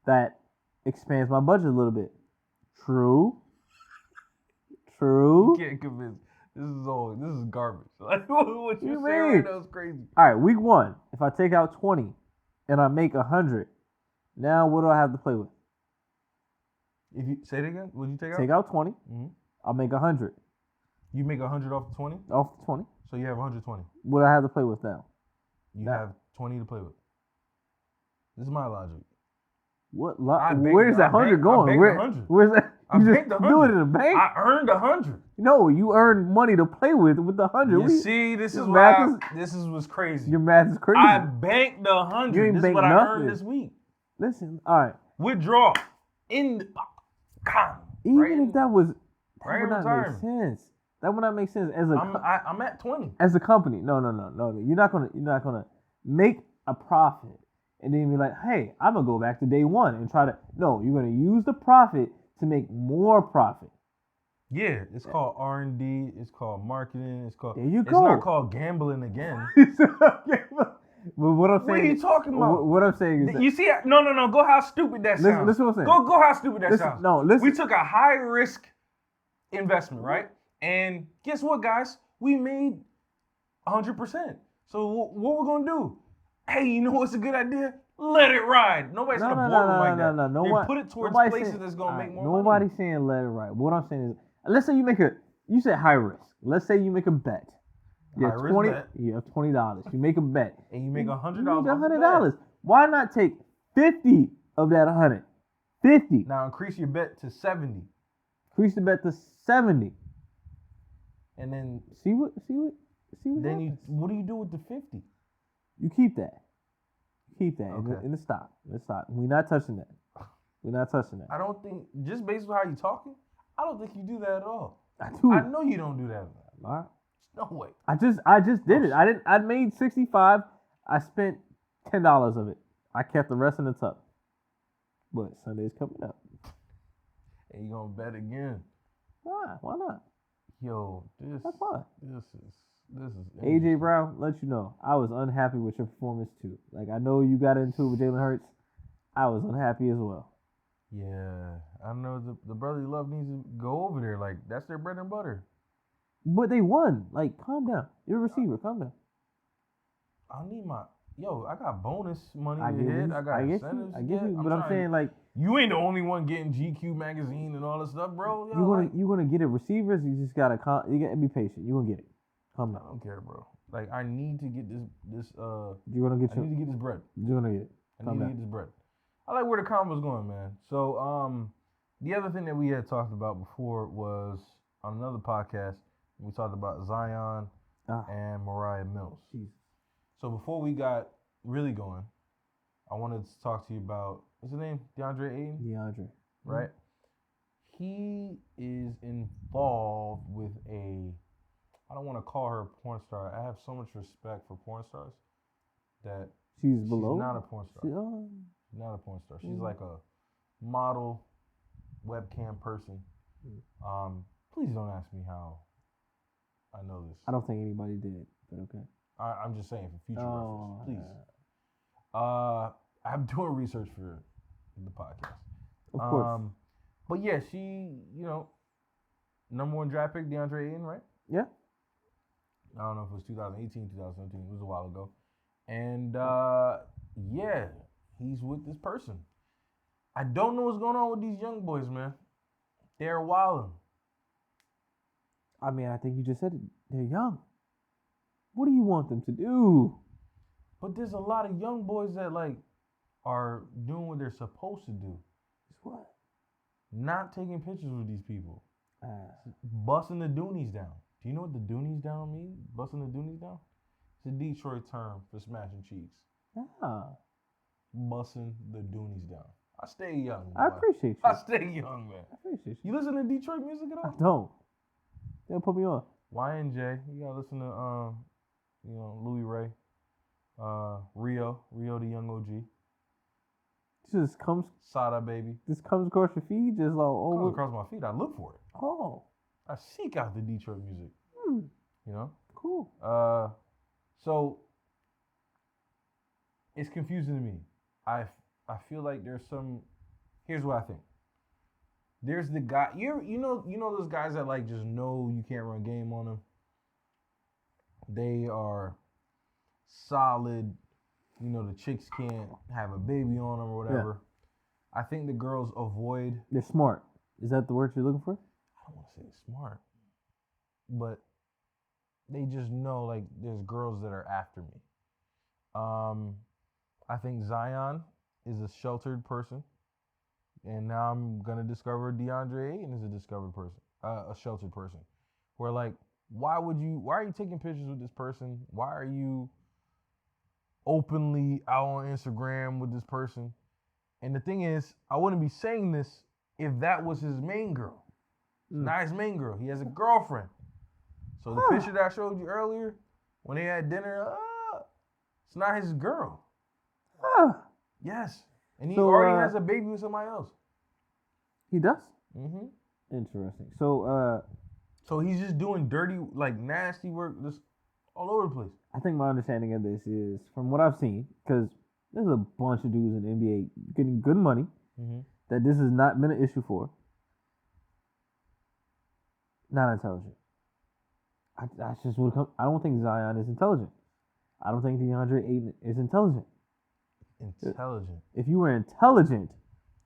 that expands my budget a little bit. True. You can't convince. This is garbage. Like what you saying right now is crazy. All right, week 1. If I take out 20 and I make 100, now what do I have to play with? If you say it again, what did you take out? Take out 20. Mm-hmm. I'll make 100. You make 100 off the 20? Off the 20. So you have 120. What do I have to play with now? You have 20 to play with. This is my logic. Where's that 100 going? Where's that? You just do it in the bank? I earned 100. No, you earned money to play with the 100. This is what's crazy. Your math is crazy. I banked the 100. This is what I earned this week. Listen, all right. Withdraw. Even if that would not make sense. That would not make sense I'm at 20. As a company. No. You're not gonna make a profit and then be like, hey, I'm gonna go back to day one and try to. No, you're gonna use the profit to make more profit. Yeah, it's called R&D. It's called marketing. It's called. There you go. It's not called gambling again. But what I'm saying. What are you talking about? What I'm saying is. You see? No. Go how stupid that sounds. Listen what I'm saying. Go how stupid that sounds. No, listen. We took a high risk investment, right? And guess what, guys? We made 100%. So what we're gonna do? Hey, you know what's a good idea? Let it ride. Nobody's gonna board them like that. No. Put it towards places that's gonna make more money. Nobody's saying let it ride. What I'm saying is, let's say you said high risk. Let's say you make a bet. You have $20. You make a bet, and you make $100. You make $100. Why not take 50 of that 100? 50. Now increase your bet to 70. Increase the bet to 70. And then see what then what do you do with the 50? You keep that. Okay. in the stock. We're not touching that. I don't think, just based on how you're talking, I don't think you do that at all. I do. I know you don't do that. All right. No way. I just did it. I made 65. I spent $10 of it. I kept the rest in the tuck. But Sunday's coming up. And you gonna bet again? Why? Why not? Yo, that's fine. This is AJ Brown, let you know, I was unhappy with your performance too. Like, I know you got into it with Jalen Hurts. I was unhappy as well. Yeah, I know the brotherly love needs to go over there. Like, that's their bread and butter. But they won. Like, calm down. You're a receiver. Calm down. I need I got bonus money I got incentives. I get you. But I'm saying, like, you ain't the only one getting GQ magazine and all this stuff, bro. You're gonna get it. Receivers, you just gotta be patient. You're gonna get it. Calm down. I don't care, bro. Like, I need to get this. You're gonna get. I need to get this bread. You're gonna get it. I need to get this bread. I like where the convo's going, man. So, the other thing that we had talked about before was on another podcast. We talked about Zion and Mariah Mills. Jeez. So before we got really going, I wanted to talk to you about, what's his name? DeAndre Ayton? DeAndre. Right? Mm-hmm. He is involved with I don't want to call her a porn star. I have so much respect for porn stars that she's below. She's not a porn star. She's not a porn star. She's like a model, webcam person. Please don't ask me how I know this. I don't think anybody did, but okay. I'm just saying for future reference, please. I'm doing research for the podcast. Of course. But yeah, she, number one draft pick, DeAndre Ayton, right? Yeah. I don't know if it was 2018, 2017. It was a while ago. And yeah, he's with this person. I don't know what's going on with these young boys, man. They're wilding. I mean, I think you just said it. They're young. What do you want them to do? But there's a lot of young boys that are doing what they're supposed to do. It's what? Not taking pictures with these people. Busting the doonies down. Do you know what the doonies down mean? Busting the doonies down? It's a Detroit term for smashing cheeks. Ah, Bussing the Doonies down. I stay young. I boy. appreciate you. I stay young, man. I appreciate you. You listen to Detroit music at I all? don't. They'll put me on. Y&J. You gotta listen to Louis Ray. Rio the Young OG. This just comes. Sada Baby. This comes across your feed, just like Comes across my feed. I look for it. Oh. I seek out the Detroit music. You know? Cool. So it's confusing to me. I feel like there's some. Here's what I think. There's the guy. You know those guys that like just know you can't run game on them. They are solid. You know the chicks can't have a baby on them or whatever. Yeah. I think the girls avoid. They're smart. Is that the word you're looking for? I don't want to say smart, but they just know like there's girls that are after me. I think Zion is a sheltered person, and now I'm gonna discover DeAndre Ayton is a sheltered person. Where like, why are you taking pictures with this person? Why are you openly out on Instagram with this person? And the thing is, I wouldn't be saying this if that was his main girl. Not his main girl. He has a girlfriend. So the picture that I showed you earlier, when they had dinner, it's not his girl. Yes. And he already has a baby with somebody else. He does? Mm-hmm. Interesting. So he's just doing dirty, like nasty work just all over the place. I think my understanding of this is, from what I've seen, because there's a bunch of dudes in the NBA getting good money, that this has not been an issue for. Not intelligent. I just would come. I don't think Zion is intelligent. I don't think DeAndre Ayton is intelligent. Intelligent. If you were intelligent,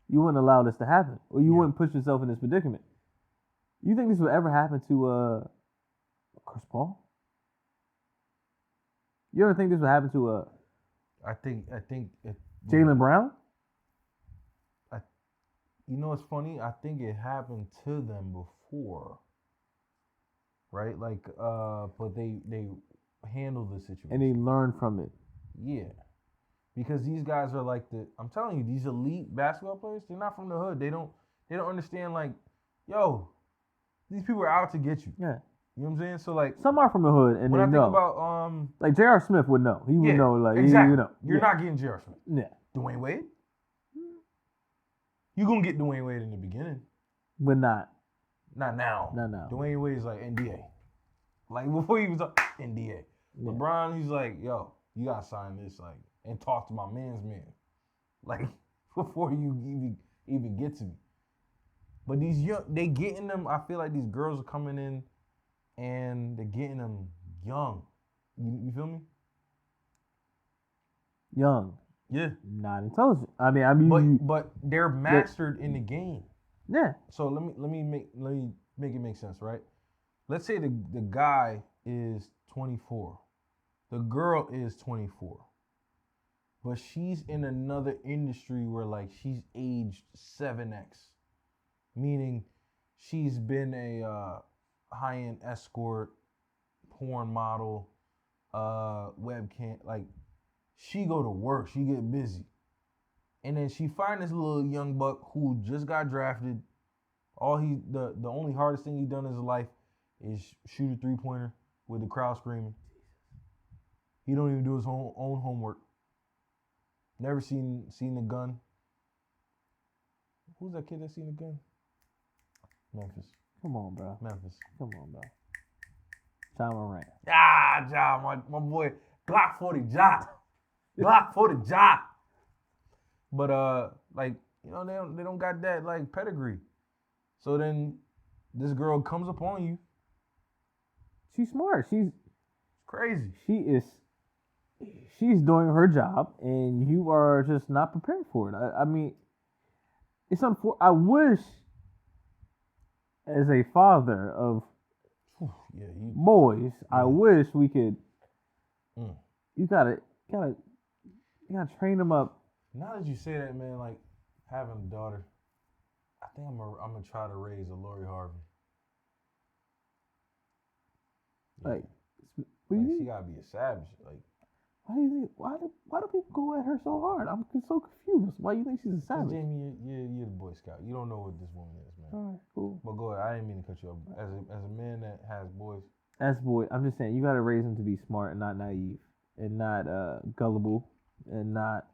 you wouldn't allow this to happen, or you wouldn't put yourself in this predicament. You think this would ever happen to Chris Paul? You ever think this would happen to I think Jaylen Brown? You know what's funny? I think it happened to them before. Right? Like, but they handle the situation. And they learn from it. Yeah. Because these guys are like I'm telling you, these elite basketball players, they're not from the hood. They don't understand like, yo, these people are out to get you. Yeah. You know what I'm saying? So like, some are from the hood and when they I know. think about like J.R. Smith would know. He would know, like, exactly. You know. You're not getting J.R. Smith. Yeah. Dwayne Wade? You're gonna get Dwayne Wade in the beginning. But not now. Not now. Dwayne Wade's like NDA. Like before he was like NDA. Yeah. LeBron, he's like, yo, you gotta sign this, like, and talk to my man's man. Like, before you even get to me. But these they getting them, I feel like these girls are coming in and they're getting them young. You feel me? Young. Yeah. Not intelligent. I mean, but they're mastered in the game. Yeah. So let me make it make sense, right? Let's say the guy is 24. The girl is 24. But she's in another industry where like she's aged 7x. Meaning she's been a high-end escort, porn model, webcam, like she go to work, she get busy. And then she find this little young buck who just got drafted. The only hardest thing he done in his life is shoot a three-pointer with the crowd screaming. He don't even do his own homework. Never seen the gun. Who's that kid that seen the gun? Memphis. Come on, bro. Memphis. Come on, bro. Ja Morant. Ja, my boy. Glock 40 Ja. Glock 40 Ja. But like, you know, they don't got that like pedigree. So then this girl comes upon you. She's smart. She's crazy. She's doing her job, and you are just not prepared for it. I mean, it's unfortunate. I wish, as a father of boys, I wish we could. You gotta train them up. Now that you say that, man, like having a daughter, I think I'm gonna try to raise a Lori Harvey. Like, She gotta be a savage. Like, why do you think? Why do people go at her so hard? I'm so confused. Why do you think she's a savage? Jamie, you're the Boy Scout. You don't know what this woman is, man. All right, cool. But go ahead. I didn't mean to cut you off. As a man that has boys. As boy, I'm just saying you gotta raise them to be smart and not naive and not gullible and not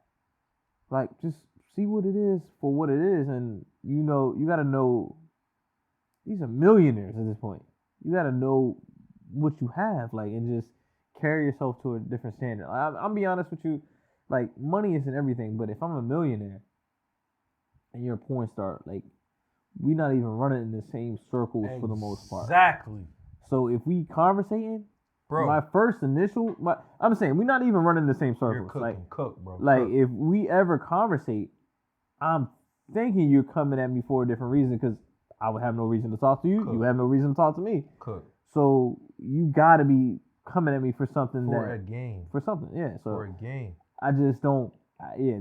like just see what it is for what it is, and you gotta know these are millionaires at this point. You gotta know what you have, like, and just carry yourself to a different standard. I'll be honest with you, like, money isn't everything, but if I'm a millionaire and you're a porn star, like, we're not even running in the same circles for the most part. Exactly. So if we conversating, bro, I'm saying we're not even running the same circles. You're cooking, like, bro. Like, if we ever conversate, I'm thinking you're coming at me for a different reason because I would have no reason to talk to you. You have no reason to talk to me. So you gotta be coming at me for something for a game. For something, yeah. So for a game. I just don't.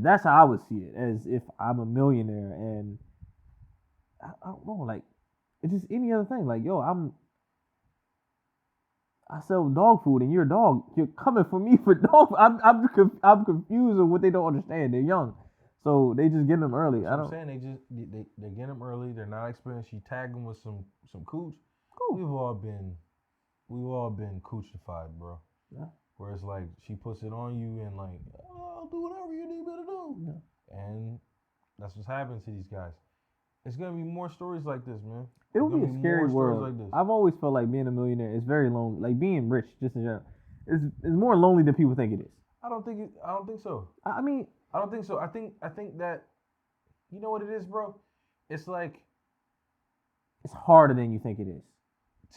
That's how I would see it. As if I'm a millionaire and I don't know, like, it's just any other thing. Like, yo, I sell dog food and you're a dog. You're coming for me for dog. I'm confused with what they don't understand. They're young, so they just get them early. I'm saying they get them early. They're not experienced. You tag them with some cooch. Cool. We've all been coochified, bro. Yeah. Where it's like she puts it on you and like, oh, I'll do whatever you need me to do. Yeah. And that's what's happening to these guys. It's gonna be more stories like this, man. It'll be a scary world. Like this. I've always felt like being a millionaire is very lonely. Like being rich, just in general, is more lonely than people think it is. I don't think so. I mean, I don't think so. I think that, you know what it is, bro? It's like, it's harder than you think it is.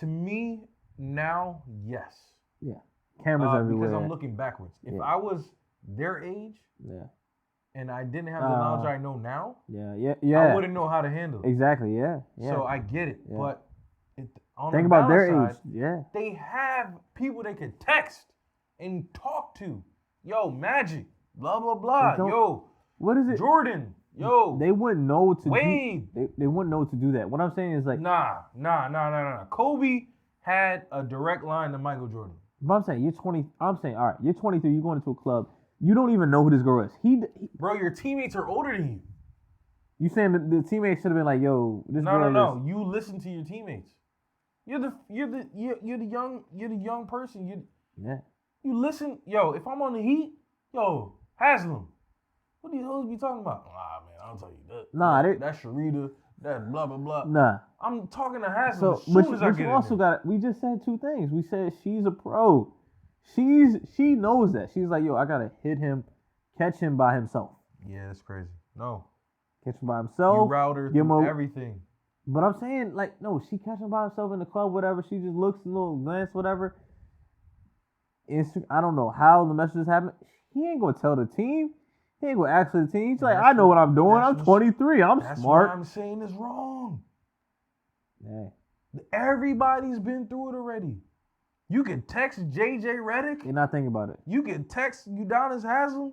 To me now, yes. Yeah. Cameras everywhere. Because I'm looking backwards. If I was their age, and I didn't have the knowledge I know now, I wouldn't know how to handle it. Exactly. Yeah. So I get it, but think about their age. Yeah. They have people they can text and talk to. Yo, Magic, blah blah blah. Yo, what is it? Jordan. Yo, they wouldn't know to Wade. They wouldn't know to do that. What I'm saying is like, nah. Kobe had a direct line to Michael Jordan. But I'm saying you're 20. I'm saying, all right, you're 23. You're going into a club. You don't even know who this girl is. Bro, your teammates are older than you. You saying that the teammates should have been like, yo, this girl is... No. You listen to your teammates. You're the young person. You listen. Yo, if I'm on the Heat, yo, Haslam, what do these hoes be talking about? Man, I'll tell you that. Nah, that's Sharita. That's blah blah blah. Nah, I'm talking to Haslam as soon as I get in there. We just said two things. We said she's a pro. She knows that. She's like, yo, I gotta hit him, catch him by himself. Yeah, that's crazy. No, catch him by himself. You route her through everything. But I'm saying, like, no, she catch him by herself in the club, whatever. She just looks a little glance, whatever. I don't know how the messages happen. He ain't gonna tell the team. He ain't gonna ask for the team. He's like, I know what I'm doing. I'm 23. I'm smart. That's what I'm saying is wrong. Yeah. Everybody's been through it already. You can text JJ Redick. You're not thinking about it. You can text Udonis Haslem.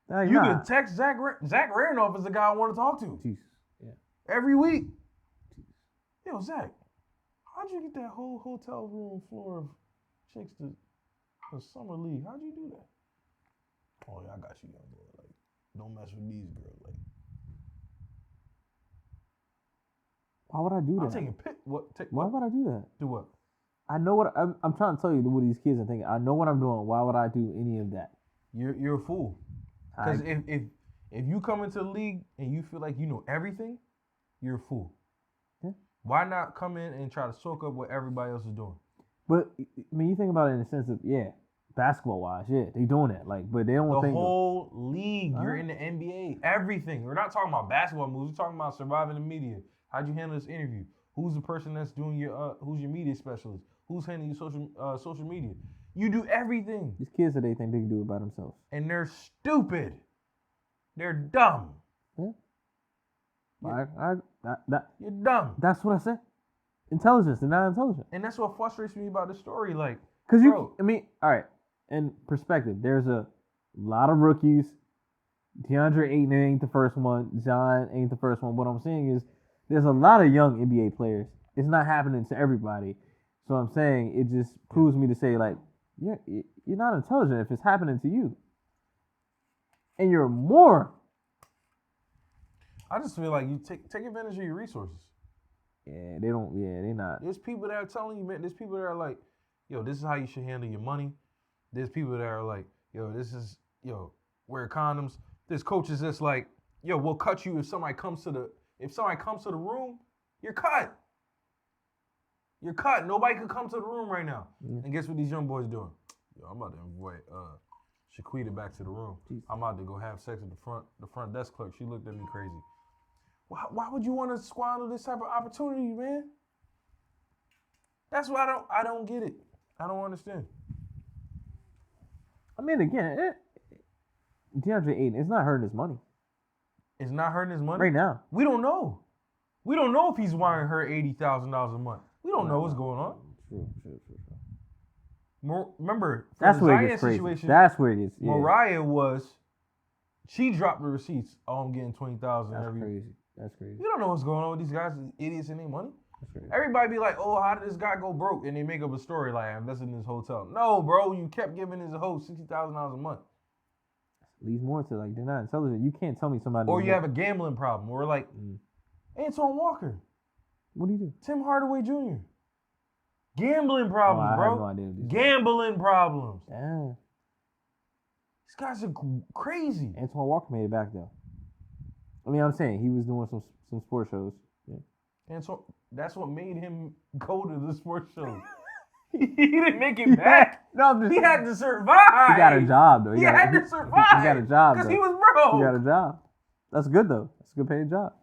You can text Zach Randolph is the guy I want to talk to. Jesus. Yeah. Every week. Yo, Zach, how'd you get that whole hotel room floor of chicks to the summer league? How'd you do that? Oh yeah, I got you, young boy. Like, don't mess with these girls. Like, why would I do that? I'm taking pic. Why would I do that? Do what? I know what I'm trying to tell you. What these kids are thinking. I know what I'm doing. Why would I do any of that? You're a fool. Because if you come into the league and you feel like you know everything, you're a fool. Yeah. Why not come in and try to soak up what everybody else is doing? But I mean, you think about it in the sense of basketball wise, they doing that. Like, but they don't think the whole league. You're in the NBA. Everything. We're not talking about basketball moves. We're talking about surviving the media. How'd you handle this interview? Who's the person that's doing your who's your media specialist? Who's handling your social media? You do everything. These kids that they think they can do it by themselves. And they're stupid. They're dumb. Yeah. You're dumb. That's what I said. Intelligence. They're not intelligent. And that's what frustrates me about the story. Like, because all right, in perspective, there's a lot of rookies. DeAndre Ayton ain't the first one. John ain't the first one. What I'm saying is there's a lot of young NBA players. It's not happening to everybody. So I'm saying it just proves me to say like, you're not intelligent if it's happening to you, and you're more. I just feel like you take advantage of your resources. Yeah, they don't. Yeah, they not. There's people that are telling you, man. There's people that are like, yo, this is how you should handle your money. There's people that are like, yo, this is, yo, wear condoms. There's coaches that's like, yo, we'll cut you if somebody comes to the room, you're cut. You're cut. Nobody can come to the room right now. Yeah. And guess what these young boys doing? Yo, I'm about to invite Shaquita back to the room. Jesus. I'm about to go have sex with the front desk clerk. She looked at me crazy. Why would you want to squander this type of opportunity, man? That's why I don't get it. I don't understand. I mean, again, DeAndre Ayton, it's not hurting his money. It's not hurting his money? Right now. We don't know. We don't know if he's wiring her $80,000 a month. We don't know what's going on. True. Remember, for that's the where Zion it gets crazy. situation, That's where it gets. Yeah. Mariah she dropped the receipts. Oh, I'm getting $20,000 That's every. crazy. That's crazy. You don't know what's going on with these guys, idiots in their money. That's crazy. Everybody be like, oh, how did this guy go broke? And they make up a story like, I invested in this hotel. No, bro, you kept giving this host $60,000 a month. Leads more to like they're not intelligent. You can't tell me somebody. Or you have a gambling problem. Or like, Antoine Walker. What do you do? Tim Hardaway Jr. Gambling problems, bro. I have no idea. Gambling problems. Damn. These guys are crazy. Antoine Walker made it back though. I mean, I'm saying he was doing some sports shows. Yeah. And so that's what made him go to the sports show. He didn't make it back. No, he had to survive. He got a job though. He had to survive. He got a job because though. he was broke. He got a job. That's good though. That's a good paying job.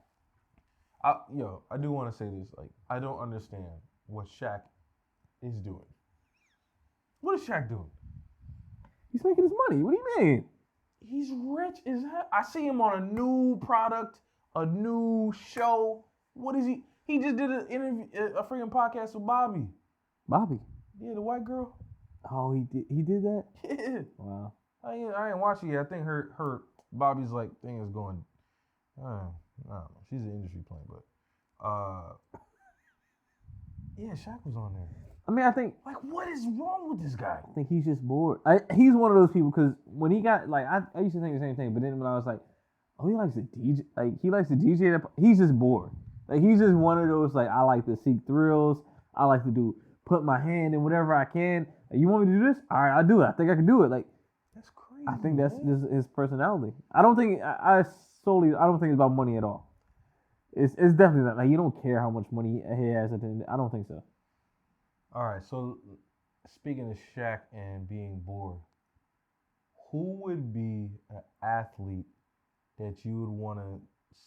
I do want to say this. Like, I don't understand what Shaq is doing. What is Shaq doing? He's making his money. What do you mean? He's rich as hell. I see him on a new product, a new show. What is he? He just did an interview, a freaking podcast with Bobby. Bobby? Yeah, the white girl. Oh, he did that? Yeah. Wow. I ain't watching it. I think her Bobby's like thing is going. I don't know. She's an industry plant, but yeah, Shaq was on there. I mean, I think like, what is wrong with this guy? I think he's just bored. He's one of those people because when he got like I used to think the same thing, but then when I was like, oh, he likes to DJ, like he likes to DJ. He's just bored. Like he's just one of those like I like to seek thrills. I like to put my hand in whatever I can. Like, you want me to do this? All right, I'll do it. I think I can do it. Like that's crazy. I think that's just his personality. I don't think I don't think it's about money at all. It's definitely not. Like you don't care how much money he has at the end. I don't think so. All right, so speaking of Shaq and being bored, who would be an athlete that you would want to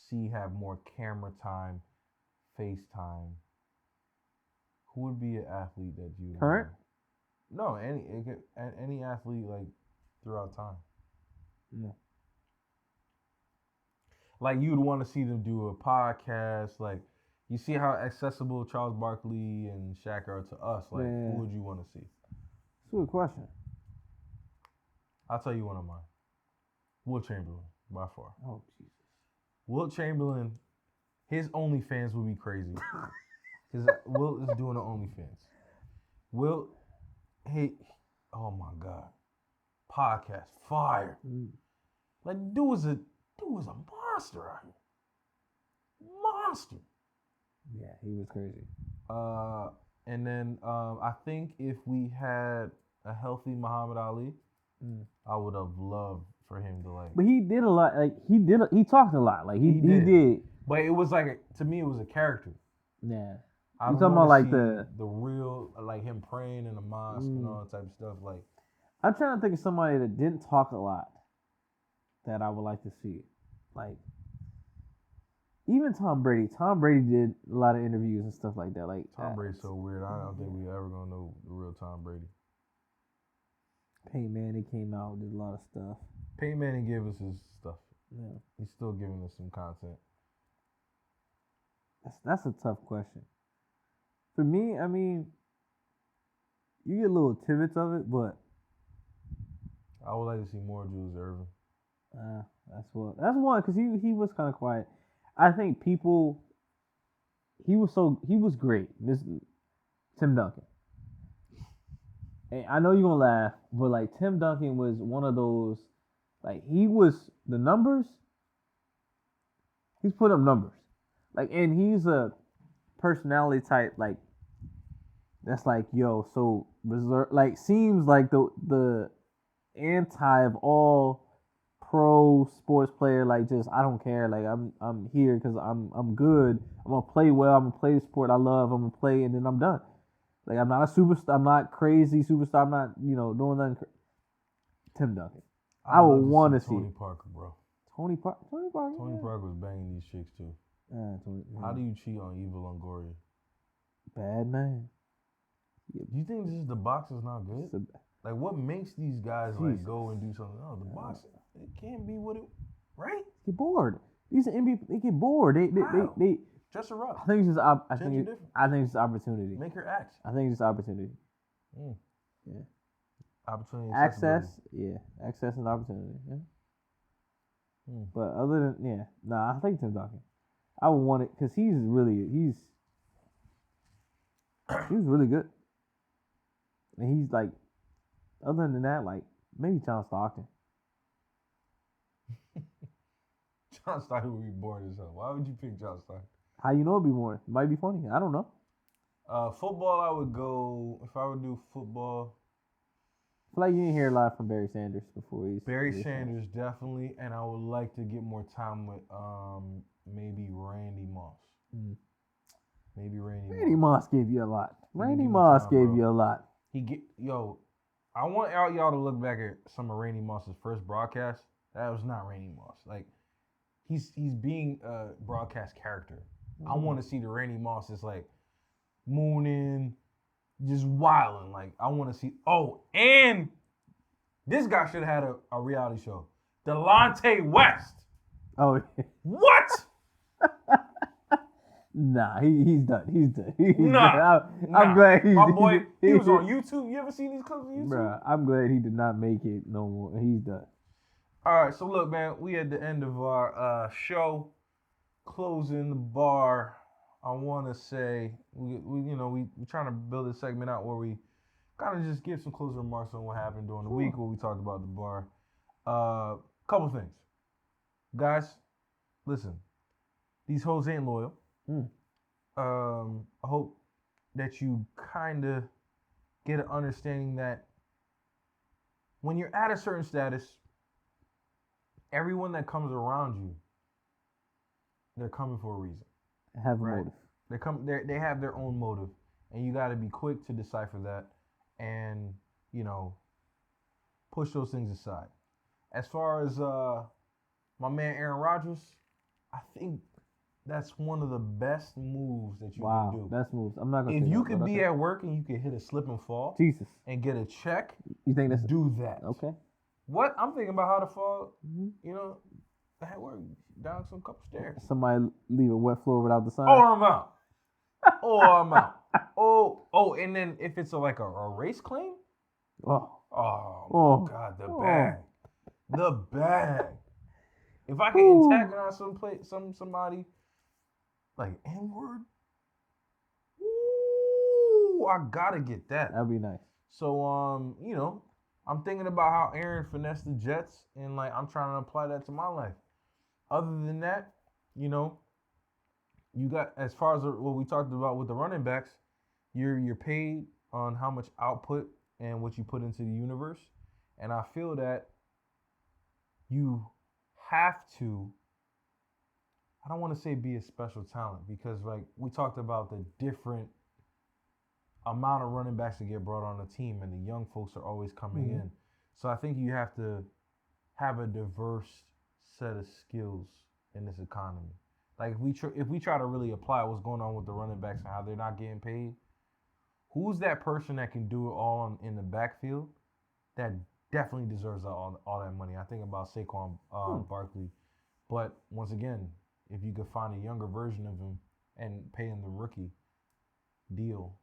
see have more camera time, FaceTime? Who would be an athlete that you current? No, any athlete like throughout time. No. Like you'd want to see them do a podcast, like. You see how accessible Charles Barkley and Shaq are to us. Like, who would you want to see? That's a good question. I'll tell you one of mine. Wilt Chamberlain, by far. Oh, Jesus. Wilt Chamberlain, his OnlyFans would be crazy. Because Wilt is doing the OnlyFans. Wilt, oh my God. Podcast, fire. Like, dude was a monster out here. Monster. Yeah, he was crazy. And then I think if we had a healthy Muhammad Ali, I would have loved for him to like. But he did a lot. Like he talked a lot. Like he did. But it was like to me, it was a character. Yeah. I'm talking about like the real, like him praying in the mosque and all that type of stuff. Like, I'm trying to think of somebody that didn't talk a lot that I would like to see. Like. Even Tom Brady. Tom Brady did a lot of interviews and stuff like that. Like Tom Brady's so weird. I don't think we ever gonna know the real Tom Brady. Peyton Manning came out, did a lot of stuff. Peyton Manning gave us his stuff. Yeah, he's still giving us some content. That's a tough question. For me, I mean, you get little tidbits of it, but I would like to see more Julius Erving. That's one because he was kind of quiet. I think he was great. This Tim Duncan. And I know you're gonna laugh, but like Tim Duncan was one of those. Like he was the numbers. He's put up numbers. Like, and he's a personality type. Like that's like yo. So reserve. Like seems like the anti of all pro sports player. Like just I don't care. Like I'm here because I'm good. I'm gonna play well. I'm gonna play the sport I love. I'm gonna play and then I'm done. Like I'm not a superstar. I'm not crazy superstar. I'm not doing nothing. Tim Duncan. I would want to see Tony Parker, bro. Tony Parker. Tony Parker was banging these chicks too. How do you cheat on Eva Longoria? Bad man. Do you think this is the box is not good? Like what makes these guys like go and do something? Oh, the box it can't be what it right? Get bored. These are NBA. They get bored. They dress her up. I think it's just I think it's opportunity. Make her act. I think it's just opportunity. Yeah. Opportunity. Access. Yeah. Access and opportunity. Yeah. But other than I think Tim Duncan. I would want it because he's really good. And he's like, other than that, like maybe John Stockton. John Stockton would be bored as hell. Why would you pick John Stockton? How you know it'd be boring? It might be funny. I don't know. Football, I would go if I would do football. I feel like you didn't hear a lot from Barry Sanders before. Barry Sanders definitely, and I would like to get more time with maybe Randy Moss. Maybe Randy Moss gave you a lot. Randy Moss gave you a lot. I want y'all to look back at some of Randy Moss's first broadcast. That was not Randy Moss. Like he's being a broadcast character. I want to see the Randy Moss is like mooning, just wilding. Like I want to see. Oh, and this guy should have had a reality show. Delonte West. Oh, what? Nah, he's done. Nah, I'm glad my boy. He was on YouTube. You ever seen these clips on YouTube? Bruh, I'm glad he did not make it no more. He's done. All right, so look, man, we at the end of our show, closing the bar. I want to say we trying to build this segment out where we kind of just give some closing remarks on what happened during the week, what we talked about at the bar. Couple things, guys. Listen, these hoes ain't loyal. I hope that you kind of get an understanding that when you're at a certain status, everyone that comes around you, they're coming for a reason. Have a motive. They have their own motive, and you got to be quick to decipher that, and push those things aside. As far as my man Aaron Rodgers, I think that's one of the best moves that you can do. Best moves. I'm not gonna. If you could be at work and you could hit a slip and fall, Jesus, and get a check, you think that's do that? Okay. What I'm thinking about how to fall, at work down some couple stairs. Somebody leave a wet floor without the sign. Oh, I'm out. I'm out. Oh, and then if it's a race claim, God, the bag. If I can antagonize somebody like N-word, I gotta get that. That'd be nice. So I'm thinking about how Aaron finessed the Jets, and I'm trying to apply that to my life. Other than that, you got, as far as what we talked about with the running backs, you're paid on how much output and what you put into the universe, and I feel that you have to. I don't want to say be a special talent because we talked about the different amount of running backs that get brought on the team, and the young folks are always coming in. So I think you have to have a diverse set of skills in this economy. Like if we try to really apply what's going on with the running backs and how they're not getting paid, who's that person that can do it all in the backfield that definitely deserves all that money? I think about Saquon Barkley, but once again, if you could find a younger version of him and pay him the rookie deal,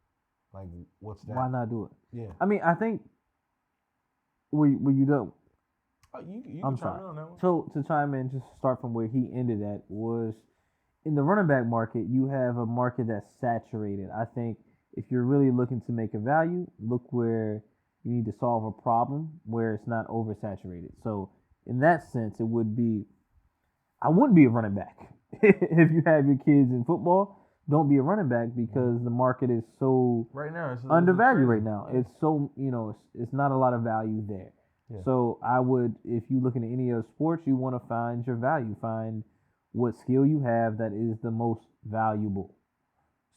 what's that? Why not do it? Yeah. I mean, I think were you done? You I'm can sorry. chime in on that one. So to chime in, just start from where he ended at was in the running back market. You have a market that's saturated. I think if you're really looking to make a value, look where You need to solve a problem where it's not oversaturated. So in that sense, it would be I wouldn't be a running back if you have your kids in football. Don't be a running back because the market is so right now it's undervalued right now. It's so it's not a lot of value there. Yeah. So I would, if you looking at any other sports, you want to find your value, find what skill you have that is the most valuable.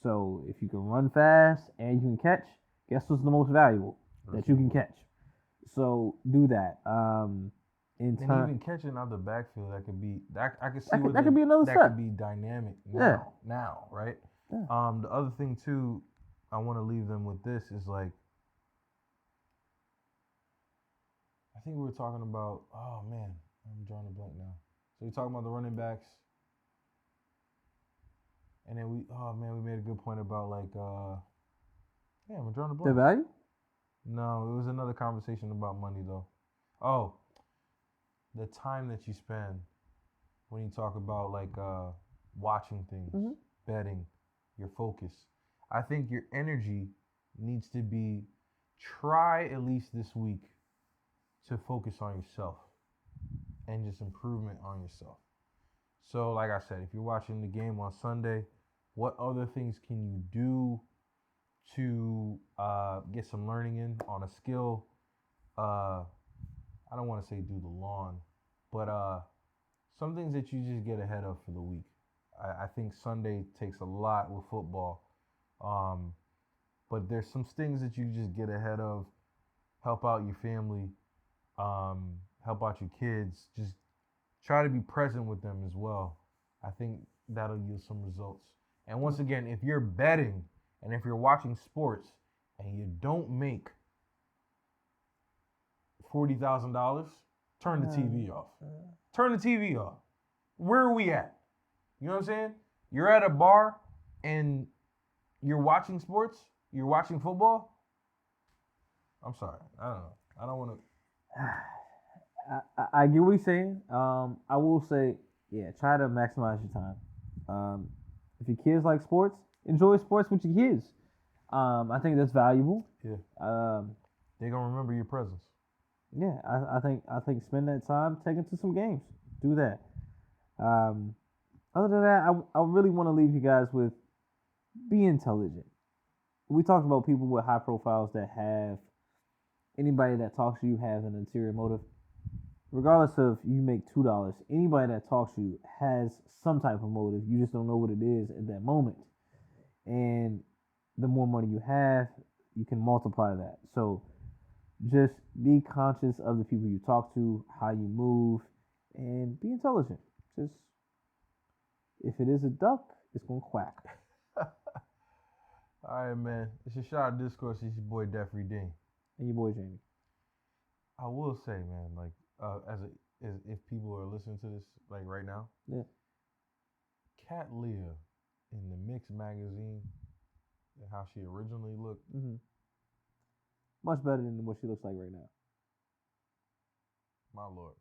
So if you can run fast and you can catch, guess what's the most valuable that you can catch. So do that. And even catching out the backfield, that could be that I could see that could be another that step. could be dynamic now, right? Yeah. The other thing too, I want to leave them with this is like, I think we were talking about. Oh man, I'm drawing a blank now. So we're talking about the running backs, and then we made a good point about like I'm drawing a blank. The value? No, it was another conversation about money though. Oh, the time that you spend when you talk about like watching things, betting, your focus. I think your energy needs to be, try at least this week to focus on yourself and just improvement on yourself. So like I said, if you're watching the game on Sunday, what other things can you do to get some learning in on a skill? I don't want to say do the lawn, but some things that you just get ahead of for the week. I think Sunday takes a lot with football, but there's some things that you just get ahead of, help out your family, help out your kids. Just try to be present with them as well. I think that'll yield some results. And once again, if you're betting and if you're watching sports and you don't make $40,000, turn the TV off. Turn the TV off. Where are we at? You know what I'm saying? You're at a bar and you're watching sports. You're watching football. I'm sorry. I don't know. I don't want to. I get what he's saying. I will say, try to maximize your time. If your kids like sports, enjoy sports with your kids. I think that's valuable. Yeah. They're gonna remember your presence. Yeah, I think spend that time, take them to some games. Do that. Other than that, I really want to leave you guys with be intelligent. We talked about people with high profiles that have anybody that talks to you has an ulterior motive. Regardless of you make $2, anybody that talks to you has some type of motive. You just don't know what it is at that moment. And the more money you have, you can multiply that. So just be conscious of the people you talk to, how you move, and be intelligent. Just if it is a duck, it's gonna quack. All right, man. It's your Shot Discourse. It's your boy DebtfreeDeem. And your boy Jamie. I will say, man, like as if people are listening to this like right now, Cat Leah in the Mix magazine and how she originally looked, much better than what she looks like right now. My lord.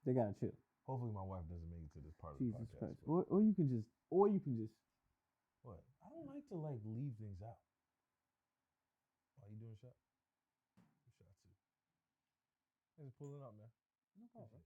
They gotta chill. Hopefully my wife doesn't make it to this part Jesus of the podcast. Christ. Or you can just What? I don't like to like leave things out. Are you doing a shot? Shot two. Just pulling up, man. no problem.